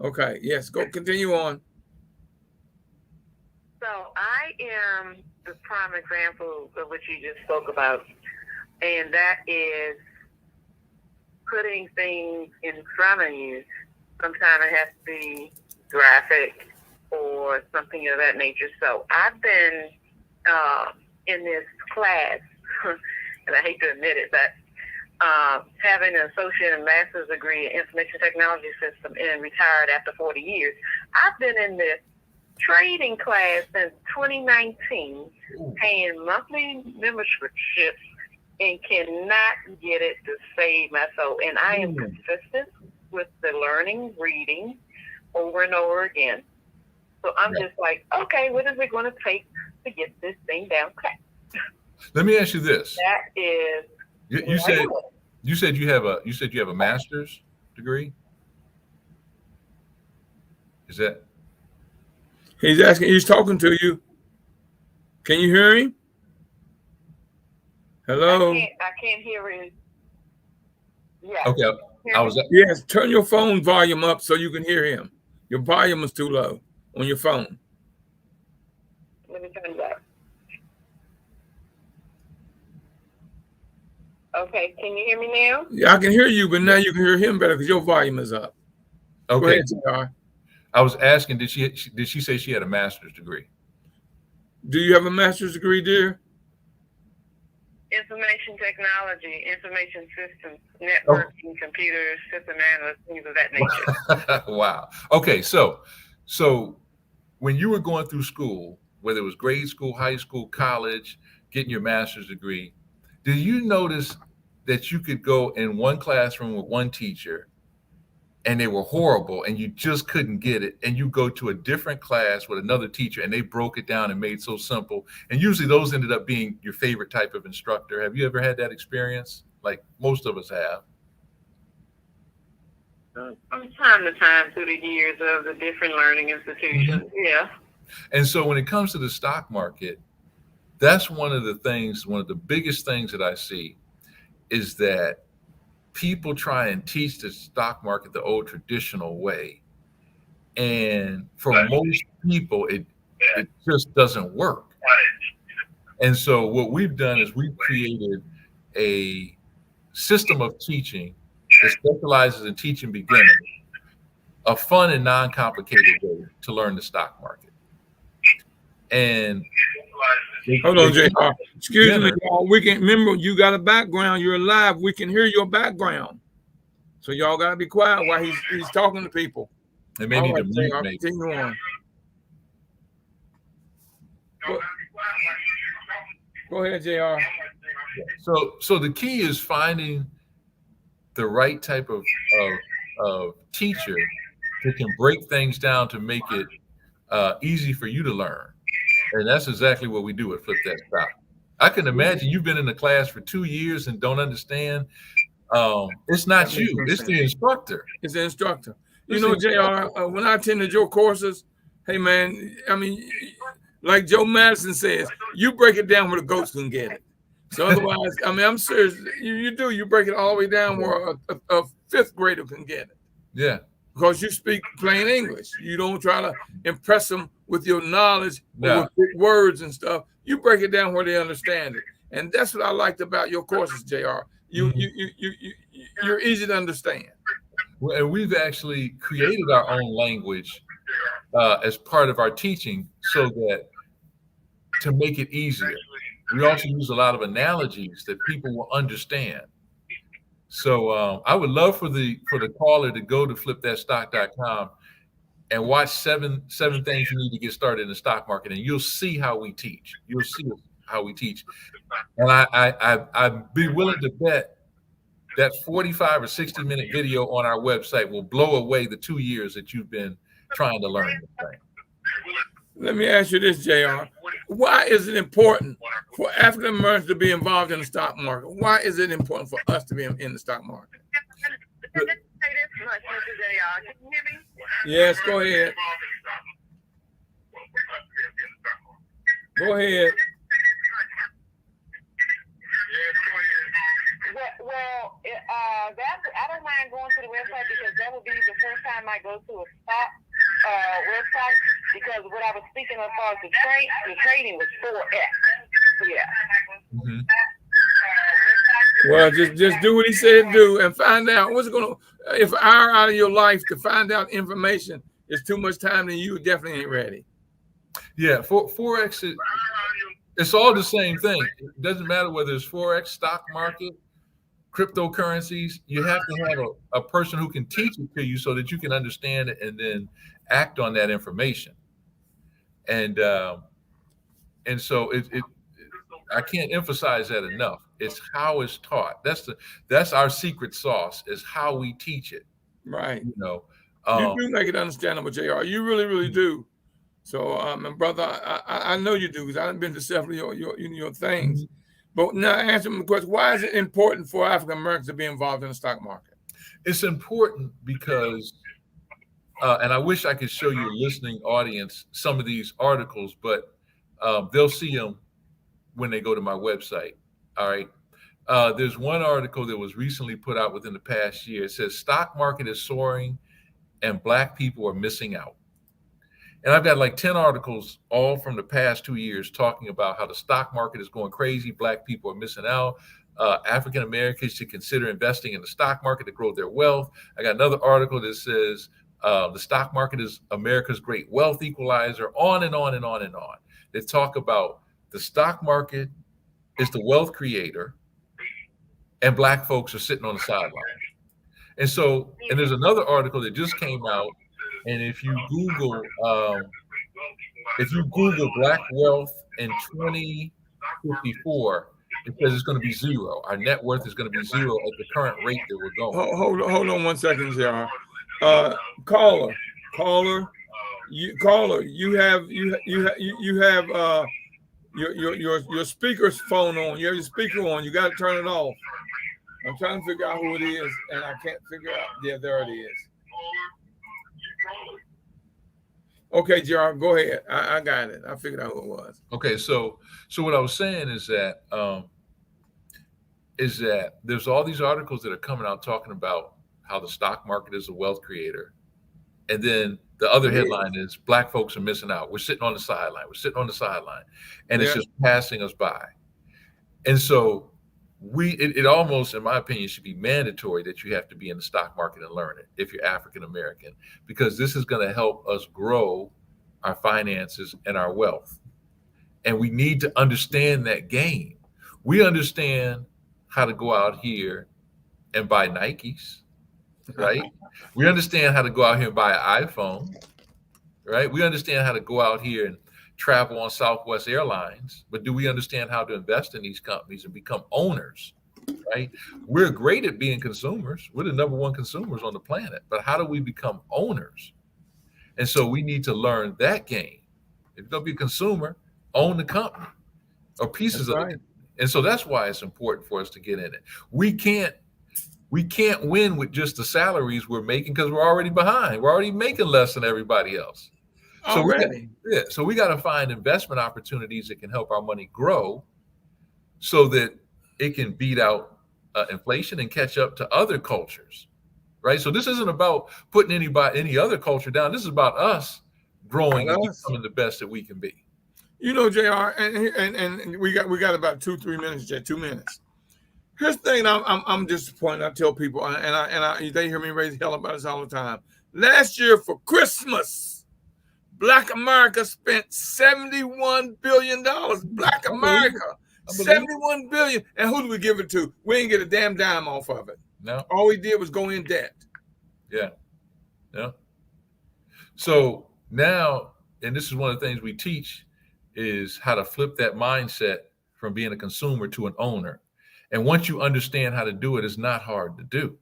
Okay. Yes. Go. Continue on. So I am the prime example of what you just spoke about, and that is putting things in front of you. Sometimes it has to be graphic or something of that nature. So I've been in this class, and I hate to admit it, but having an associate and master's degree in information technology system and retired after 40 years, I've been in this trading class since 2019, paying monthly memberships and cannot get it to save my soul. And I am consistent with the learning, reading over and over again. So I'm just like, okay, what is it going to take to get this thing down pat? Let me ask you this. That is, you said you have a master's degree? Is that? He's asking, he's talking to you. Can you hear him? Hello? I can't hear him. Yeah. Okay. Yes, turn your phone volume up so you can hear him. Your volume is too low on your phone. Let me turn it up. Okay, can you hear me now? Yeah, I can hear you, but now you can hear him better because your volume is up. Okay. Go ahead, JR. I was asking, did she say she had a master's degree? Do you have a master's degree, dear? Information technology, information systems, networking, computers, system analysts, things of that nature. Wow. Okay, so when you were going through school, whether it was grade school, high school, college, getting your master's degree, did you notice that you could go in one classroom with one teacher and they were horrible and you just couldn't get it, and you go to a different class with another teacher and they broke it down and made it so simple, and usually those ended up being your favorite type of instructor? Have you ever had that experience? Like most of us have. From time to time through the years of the different learning institutions, yeah. And so when it comes to the stock market, that's one of the biggest things that I see is that people try and teach the stock market the old traditional way. And for most people, it just doesn't work. And so what we've done is we've created a system of teaching that specializes in teaching beginners a fun and non-complicated way to learn the stock market. And hold on, JR. Excuse me, y'all. We can remember you got a background. You're live. We can hear your background. So y'all gotta be quiet while he's talking to people. They may need to mute, maybe. Continue on. Go ahead, JR. So the key is finding the right type of teacher who can break things down to make it easy for you to learn. And that's exactly what we do at Flip That Stock. I can imagine you've been in the class for 2 years and don't understand. It's not you, it's the instructor. It's the instructor. You know, JR, when I attended your courses, hey man, I mean, like Joe Madison says, you break it down where the goats can get it. So otherwise, I mean, I'm serious. You break it all the way down where a fifth grader can get it. Yeah. Because you speak plain English. You don't try to impress them with your knowledge or with big words and stuff. You break it down where they understand it. And that's what I liked about your courses, JR. You're easy to understand. And we've actually created our own language as part of our teaching so that to make it easier. We also use a lot of analogies that people will understand. So I would love for the caller to go to flipthatstock.com and watch seven things you need to get started in the stock market, and you'll see how we teach. You'll see how we teach. And I'd be willing to bet that 45 or 60-minute video on our website will blow away the 2 years that you've been trying to learn this thing. Let me ask you this, JR. Why is it important for African Americans to be involved in the stock market? Why is it important for us to be in the stock market? Yes, go ahead. Go ahead. Well, I don't mind going to the website because that would be the first time I go to a stock website, because what I was speaking of far as the trading was 4X. Yeah. Mm-hmm. Well, just do what he said do and find out what's going to. If an hour out of your life to find out information is too much time, then you definitely ain't ready. Yeah, Forex, it's all the same thing. It doesn't matter whether it's Forex, stock market, cryptocurrencies. You have to have a person who can teach it to you so that you can understand it and then act on that information. And so I can't emphasize that enough. It's how it's taught. That's our secret sauce, is how we teach it. Right. You know, you do make it understandable, JR. You really, really do. So, and brother, I know you do, because I've been to several of your things. Mm-hmm. But now answer me the question: why is it important for African Americans to be involved in the stock market? It's important because, and I wish I could show you, a listening audience, some of these articles, but they'll see them when they go to my website. All right. There's one article that was recently put out within the past year. It says stock market is soaring and Black people are missing out. And I've got like 10 articles, all from the past 2 years, talking about how the stock market is going crazy. Black people are missing out. African Americans should consider investing in the stock market to grow their wealth. I got another article that says the stock market is America's great wealth equalizer, on and on and on and on. They talk about the stock market is the wealth creator, and Black folks are sitting on the sideline. And so, and there's another article that just came out, and if you Google Black wealth in 2054, it says it's going to be zero. Our net worth is going to be zero at the current rate that we're going. Hold on 1 second, JR. Caller, you have your speaker's phone on. You have your speaker on. You got to turn it off. I'm trying to figure out who it is, and I can't figure out. Yeah, there it is. Okay, JR, go ahead. I got it. I figured out who it was. Okay, so what I was saying is that there's all these articles that are coming out talking about how the stock market is a wealth creator, and then the other headline is Black folks are missing out. We're sitting on the sideline. We're sitting on the sideline, and it's just passing us by. And so it almost, in my opinion, should be mandatory that you have to be in the stock market and learn it if you're African American, because this is going to help us grow our finances and our wealth. And we need to understand that game. We understand how to go out here and buy Nikes, right? We understand how to go out here and buy an iPhone, right? We understand how to go out here and travel on Southwest Airlines, but do we understand how to invest in these companies and become owners, right? We're great at being consumers. We're the number one consumers on the planet, but how do we become owners? And so we need to learn that game. If you're going to be a consumer, own the company or pieces of it. And so that's why it's important for us to get in it. We can't win with just the salaries we're making, because we're already behind. We're already making less than everybody else. So we got to find investment opportunities that can help our money grow so that it can beat out inflation and catch up to other cultures, right? So this isn't about putting any other culture down. This is about us growing and becoming the best that we can be. You know, JR, and we got about 2-3 minutes, Jay, 2 minutes. Here's the thing I'm disappointed. I tell people, and they hear me raise hell about this all the time. Last year for Christmas, Black America spent $71 billion. Black America, $71 billion. And who do we give it to? We didn't get a damn dime off of it. No. All we did was go in debt. Yeah. Yeah. So now, and this is one of the things we teach, is how to flip that mindset from being a consumer to an owner. And once you understand how to do it, it's not hard to do.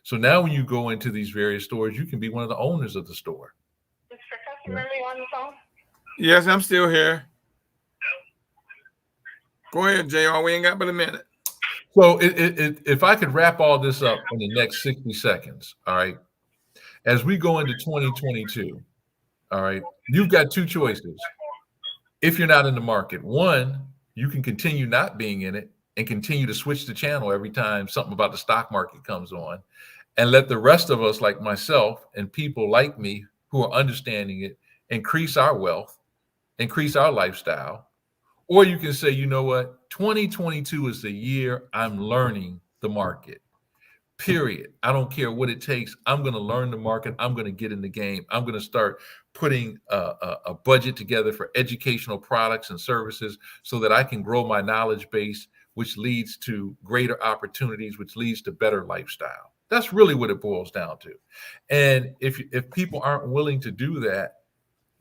So now when you go into these various stores, you can be one of the owners of the store. Is Professor Murray on the phone? Yes, I'm still here. Go ahead, JR. We ain't got but a minute. So if I could wrap all this up in the next 60 seconds, all right, as we go into 2022, all right, you've got two choices. If you're not in the market, one, you can continue not being in it and continue to switch the channel every time something about the stock market comes on, and let the rest of us, like myself and people like me who are understanding it, increase our wealth, increase our lifestyle. Or you can say, you know what, 2022 is the year I'm learning the market. Period. I don't care what it takes. I'm going to learn the market. I'm going to get in the game. I'm going to start putting a budget together for educational products and services so that I can grow my knowledge base, which leads to greater opportunities, which leads to better lifestyle. That's really what it boils down to. And if people aren't willing to do that,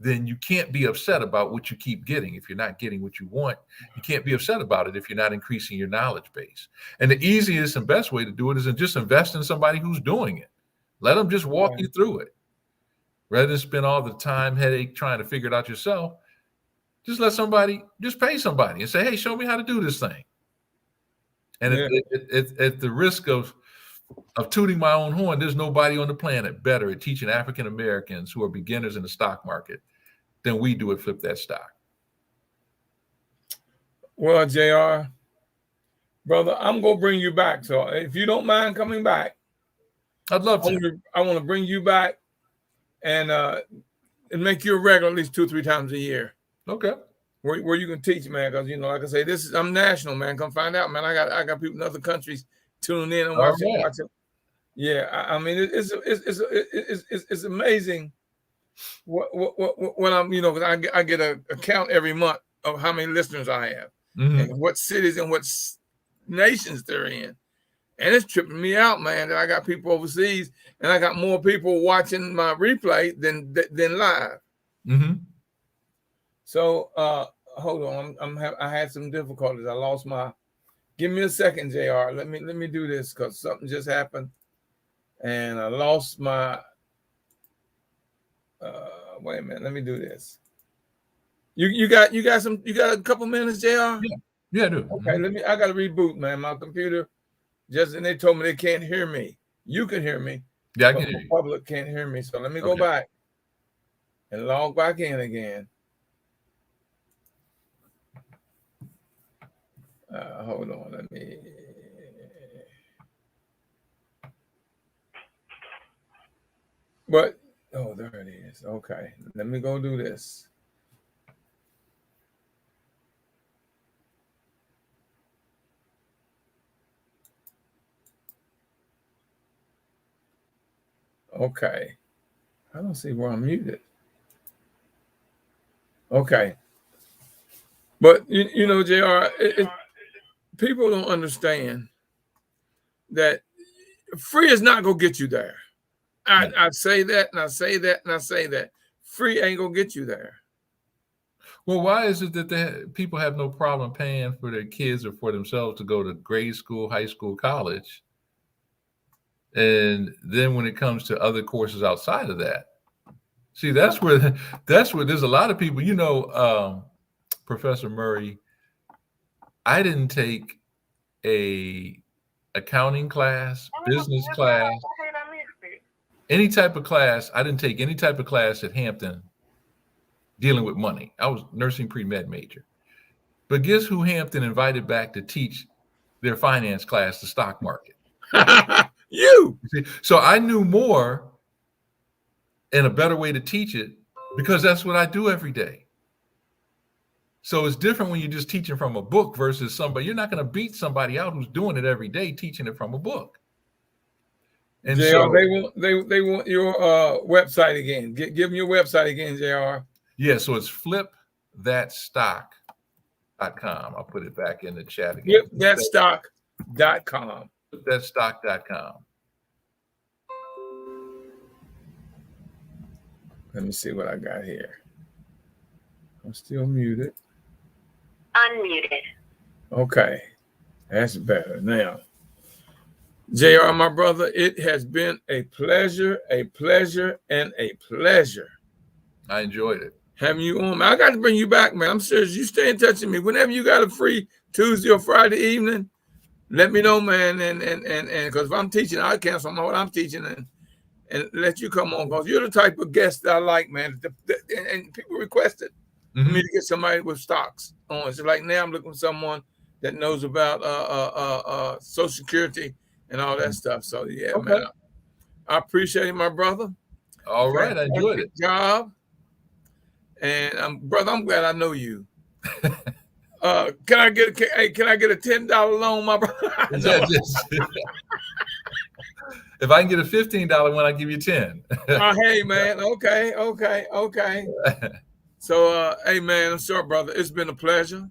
then you can't be upset about what you keep getting. If you're not getting what you want, you can't be upset about it if you're not increasing your knowledge base. And the easiest and best way to do it is to just invest in somebody who's doing it. Let them just walk you through it. Rather than spend all the time, headache, trying to figure it out yourself, just pay somebody and say, hey, show me how to do this thing. And at the risk of tooting my own horn, there's nobody on the planet better at teaching African Americans who are beginners in the stock market than we do at Flip That Stock. Well, JR, brother, I'm going to bring you back. So if you don't mind coming back, I'd love to. I want to bring you back and make you a regular at least 2 or 3 times a year. Okay. Where you can teach, man, because like I say, I'm national, man. Come find out, man. I got people in other countries tuning in and watching. Yeah, I mean it's amazing what I'm because I get a count every month of how many listeners I have and what cities and what nations they're in, and it's tripping me out, man. That I got people overseas and I got more people watching my replay than live. Mm-hmm. So hold on, I had some difficulties. I lost my. Give me a second, JR. Let me do this because something just happened, and I lost my. Wait a minute. Let me do this. You got a couple minutes, JR? Yeah, I do. Okay, I got to reboot, man. My computer and they told me they can't hear me. You can hear me. Yeah, I can hear you. The public can't hear me, so let me go back and log back in again. Hold on, let me. But there it is. Okay, let me go do this. Okay, I don't see where I'm muted. Okay, but you know, JR, people don't understand that free is not gonna get you there. I say that, and I say that, and I say that. Free ain't gonna get you there. Well, why is it that people have no problem paying for their kids or for themselves to go to grade school, high school, college? And then when it comes to other courses outside of that, see, that's where there's a lot of people, Professor Murray, I didn't take a accounting class, business class, any type of class. I didn't take any type of class at Hampton dealing with money. I was nursing pre-med major. But guess who Hampton invited back to teach their finance class, the stock market? You. So I knew more and a better way to teach it because that's what I do every day. So it's different when you're just teaching from a book versus somebody. You're not going to beat somebody out who's doing it every day, teaching it from a book. And JR, so they want your website again. Give them your website again, JR. Yeah, so it's flipthatstock.com. I'll put it back in the chat again. Flipthatstock.com. Flipthatstock.com. Let me see what I got here. I'm still muted. Unmuted. Okay, that's better now. JR, my brother, it has been a pleasure, and a pleasure. I enjoyed it. Having you on, man. I got to bring you back, man. I'm serious. You stay in touch with me. Whenever you got a free Tuesday or Friday evening, let me know, man. And because if I'm teaching, I cancel what I'm teaching and let you come on, because you're the type of guest that I like, man. And people requested for me to get somebody with stocks on. So like now I'm looking for someone that knows about Social Security and all that stuff. So yeah, okay, man. I appreciate it, my brother. All right, I enjoyed it. Job. And brother, I'm glad I know you. Can I get a $10 loan, my brother? If I can get a $15 one, I'll give you 10. Hey man, okay. So hey man, I'm sorry, brother. It's been a pleasure.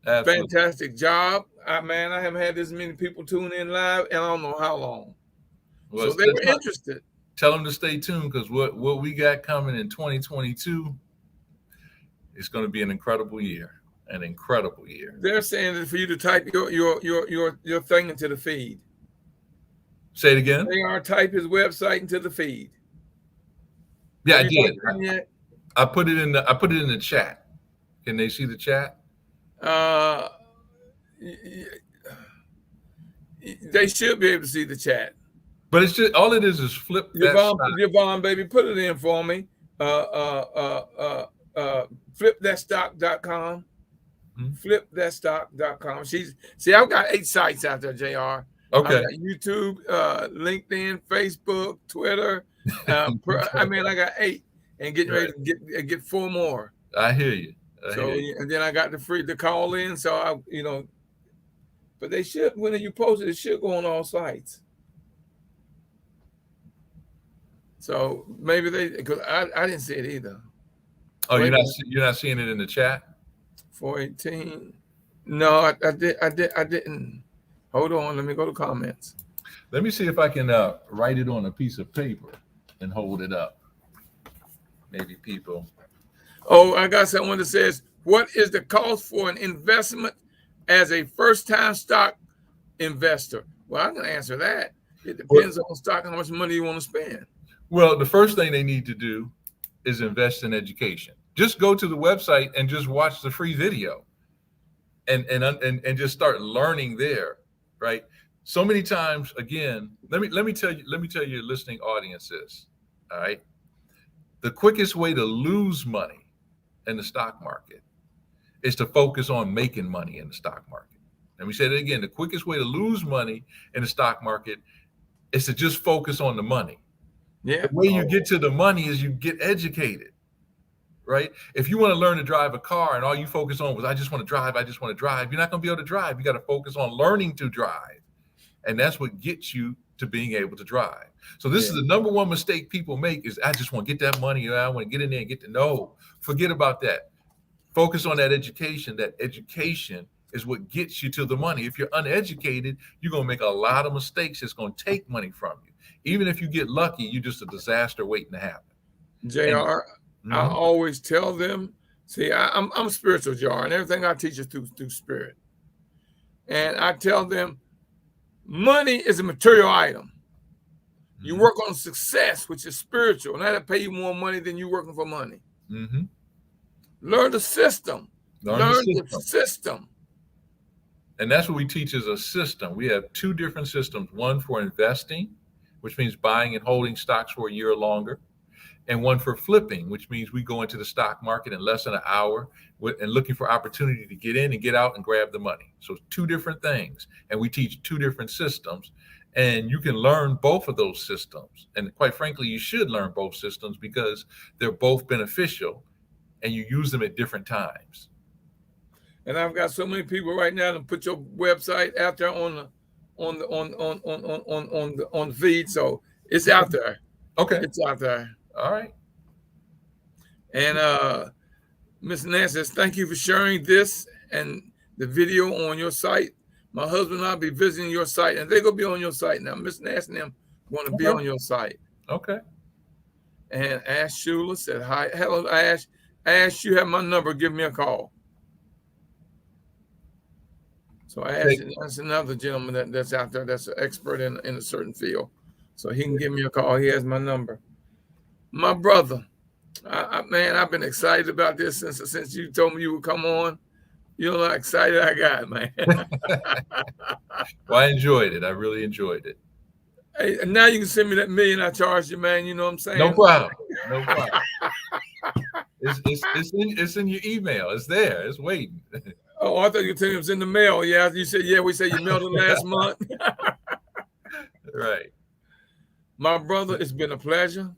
Absolutely. Fantastic job. Man, I haven't had this many people tune in live, and I don't know how long. Well, so they were interested. Tell them to stay tuned, because what we got coming in 2022 is going to be an incredible year. An incredible year. They're saying that for you to type your thing into the feed. Say it again. They are type his website into the feed. Yeah, I did. I put it in the chat. Can they see the chat? They should be able to see the chat. But it's just all it is flip that stock. Yvonne, baby, put it in for me. Flipthatstock.com. Flipthatstock.com. I've got 8 sites out there, JR. Okay. I've got YouTube, LinkedIn, Facebook, Twitter. I got 8 and getting ready to get 4 more. I hear you. And then I got the call in. So but they should, when you post it should go on all sites. So maybe because I didn't see it either. Oh, you're not seeing it in the chat? 418. No, I didn't. Hold on, let me go to comments. Let me see if I can write it on a piece of paper and hold it up. Maybe people. Oh, I got someone that says, what is the cost for an investment as a first-time stock investor? Well, I'm going to answer that. It depends on stock, how much money you want to spend. Well, the first thing they need to do is invest in education. Just go to the website and just watch the free video and just start learning there, right? So many times, again, let me tell your listening audience this, all right? The quickest way to lose money in the stock market is to focus on making money in the stock market. And we said it again, the quickest way to lose money in the stock market is to just focus on the money. Yeah. The way you get to the money is you get educated, right? If you want to learn to drive a car and all you focus on was, I just want to drive, you're not going to be able to drive. You got to focus on learning to drive. And that's what gets you to being able to drive. So this is the number one mistake people make is, I just want to get that money. I want to get in there and get to know. Forget about that. Focus on that education. That education is what gets you to the money. If you're uneducated, you're going to make a lot of mistakes. It's going to take money from you. Even if you get lucky, you're just a disaster waiting to happen. JR, I always tell them, see, I'm spiritual, JR, and everything I teach is through spirit. And I tell them, money is a material item. You work on success, which is spiritual, and that'll pay you more money than you working for money. Learn the system. Learn the system. And that's what we teach is a system. We have 2 different systems, one for investing, which means buying and holding stocks for a year or longer, and one for flipping, which means we go into the stock market in less than an hour and looking for opportunity to get in and get out and grab the money. So 2 different things. And we teach 2 different systems, and you can learn both of those systems. And quite frankly, you should learn both systems because they're both beneficial and you use them at different times. And I've got so many people right now to put your website out there on the feed, so it's out there. Okay, it's out there. All right. And Miss Nancy says, thank you for sharing this and the video on your site. My husband and I'll be visiting your site, and they're gonna be on your site now. Miss Nancy and them want to be on your site. Okay. And Ash Schuler said, hi, hello, Ash. Ash, you have my number. Give me a call. So Ash, that's another gentleman that's out there that's an expert in a certain field. So he can give me a call. He has my number. My brother, man, I've been excited about this since you told me you would come on. You know how excited I got, man. Well, I enjoyed it. I really enjoyed it. Hey, and now you can send me that $1 million I charged you, man. You know what I'm saying? No problem. No problem. It's in your email. It's there. It's waiting. Oh, I thought you were telling me it was in the mail. Yeah, you said, yeah, we said you mailed it last month. Right. My brother, it's been a pleasure.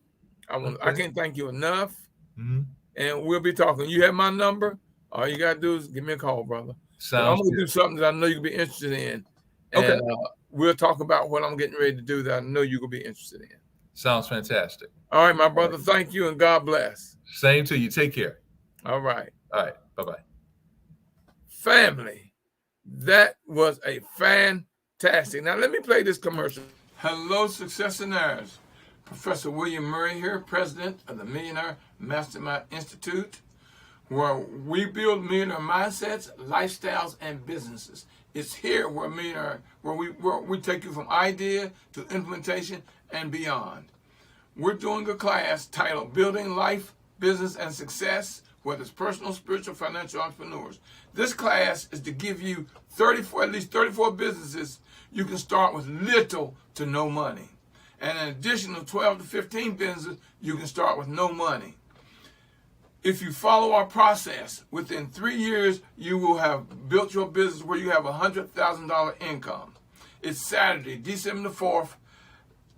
I can't thank you enough. Mm-hmm. And we'll be talking. You have my number. All you got to do is give me a call, brother. I'm going to do something that I know you'll be interested in. And okay. We'll talk about what I'm getting ready to do that I know you're going to be interested in. Sounds fantastic. All right, my brother. Thank you, and God bless. Same to you. Take care. All right. All right. Bye-bye. Family, that was a fantastic. Now, let me play this commercial. Hello, Successionaires. Professor William Murray here, president of the Millionaire Mastermind Institute, where we build millionaire mindsets, lifestyles, and businesses. It's here where we take you from idea to implementation and beyond. We're doing a class titled Building Life, Business, and Success, whether it's personal, spiritual, financial entrepreneurs. This class is to give you at least 34 businesses you can start with little to no money. And an additional 12 to 15 businesses you can start with no money. If you follow our process, within 3 years, you will have built your business where you have $100,000 income. It's Saturday, December the 4th,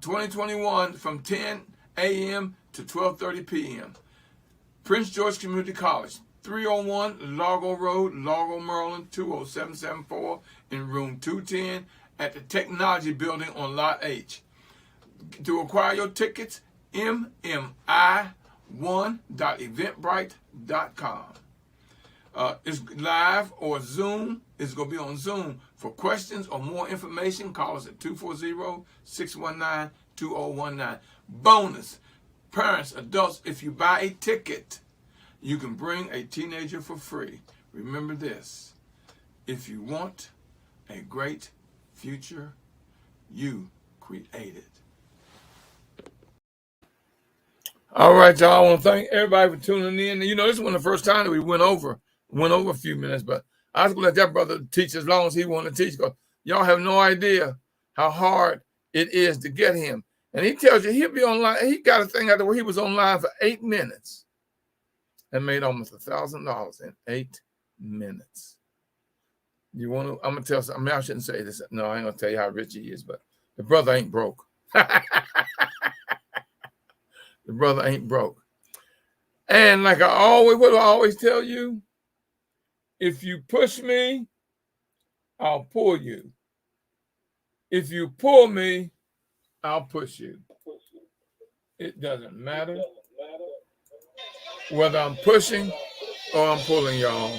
2021, from 10 a.m. to 12:30 p.m. Prince George Community College, 301 Largo Road, Largo, Maryland, 20774, in room 210 at the Technology Building on Lot H. To acquire your tickets, mmi1.eventbrite.com. It's live or Zoom. It's going to be on Zoom. For questions or more information, call us at 240-619-2019. Bonus, parents, adults, if you buy a ticket, you can bring a teenager for free. Remember this: if you want a great future, you create it. All right, y'all. I want to thank everybody for tuning in. You know, this is one of the first time that we went over a few minutes, but I was going to let that brother teach as long as he wanted to teach, because y'all have no idea how hard it is to get him. And he tells you he'll be online. He got a thing out there where he was online for 8 minutes and made almost $1,000 in 8 minutes. You want to? I'm gonna tell. I mean, I shouldn't say this. No, I ain't gonna tell you how rich he is, but the brother ain't broke. The brother ain't broke. And like what do I always tell you? If you push me, I'll pull you. If you pull me, I'll push you. It doesn't matter whether I'm pushing or I'm pulling y'all.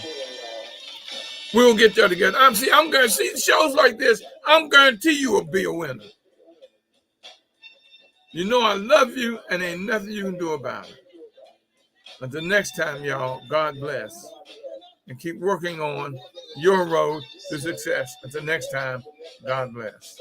We'll get there together. I'm going to see shows like this. I'm guarantee you will be a winner. You know I love you, and ain't nothing you can do about it. Until next time, y'all, God bless. And keep working on your road to success. Until next time, God bless.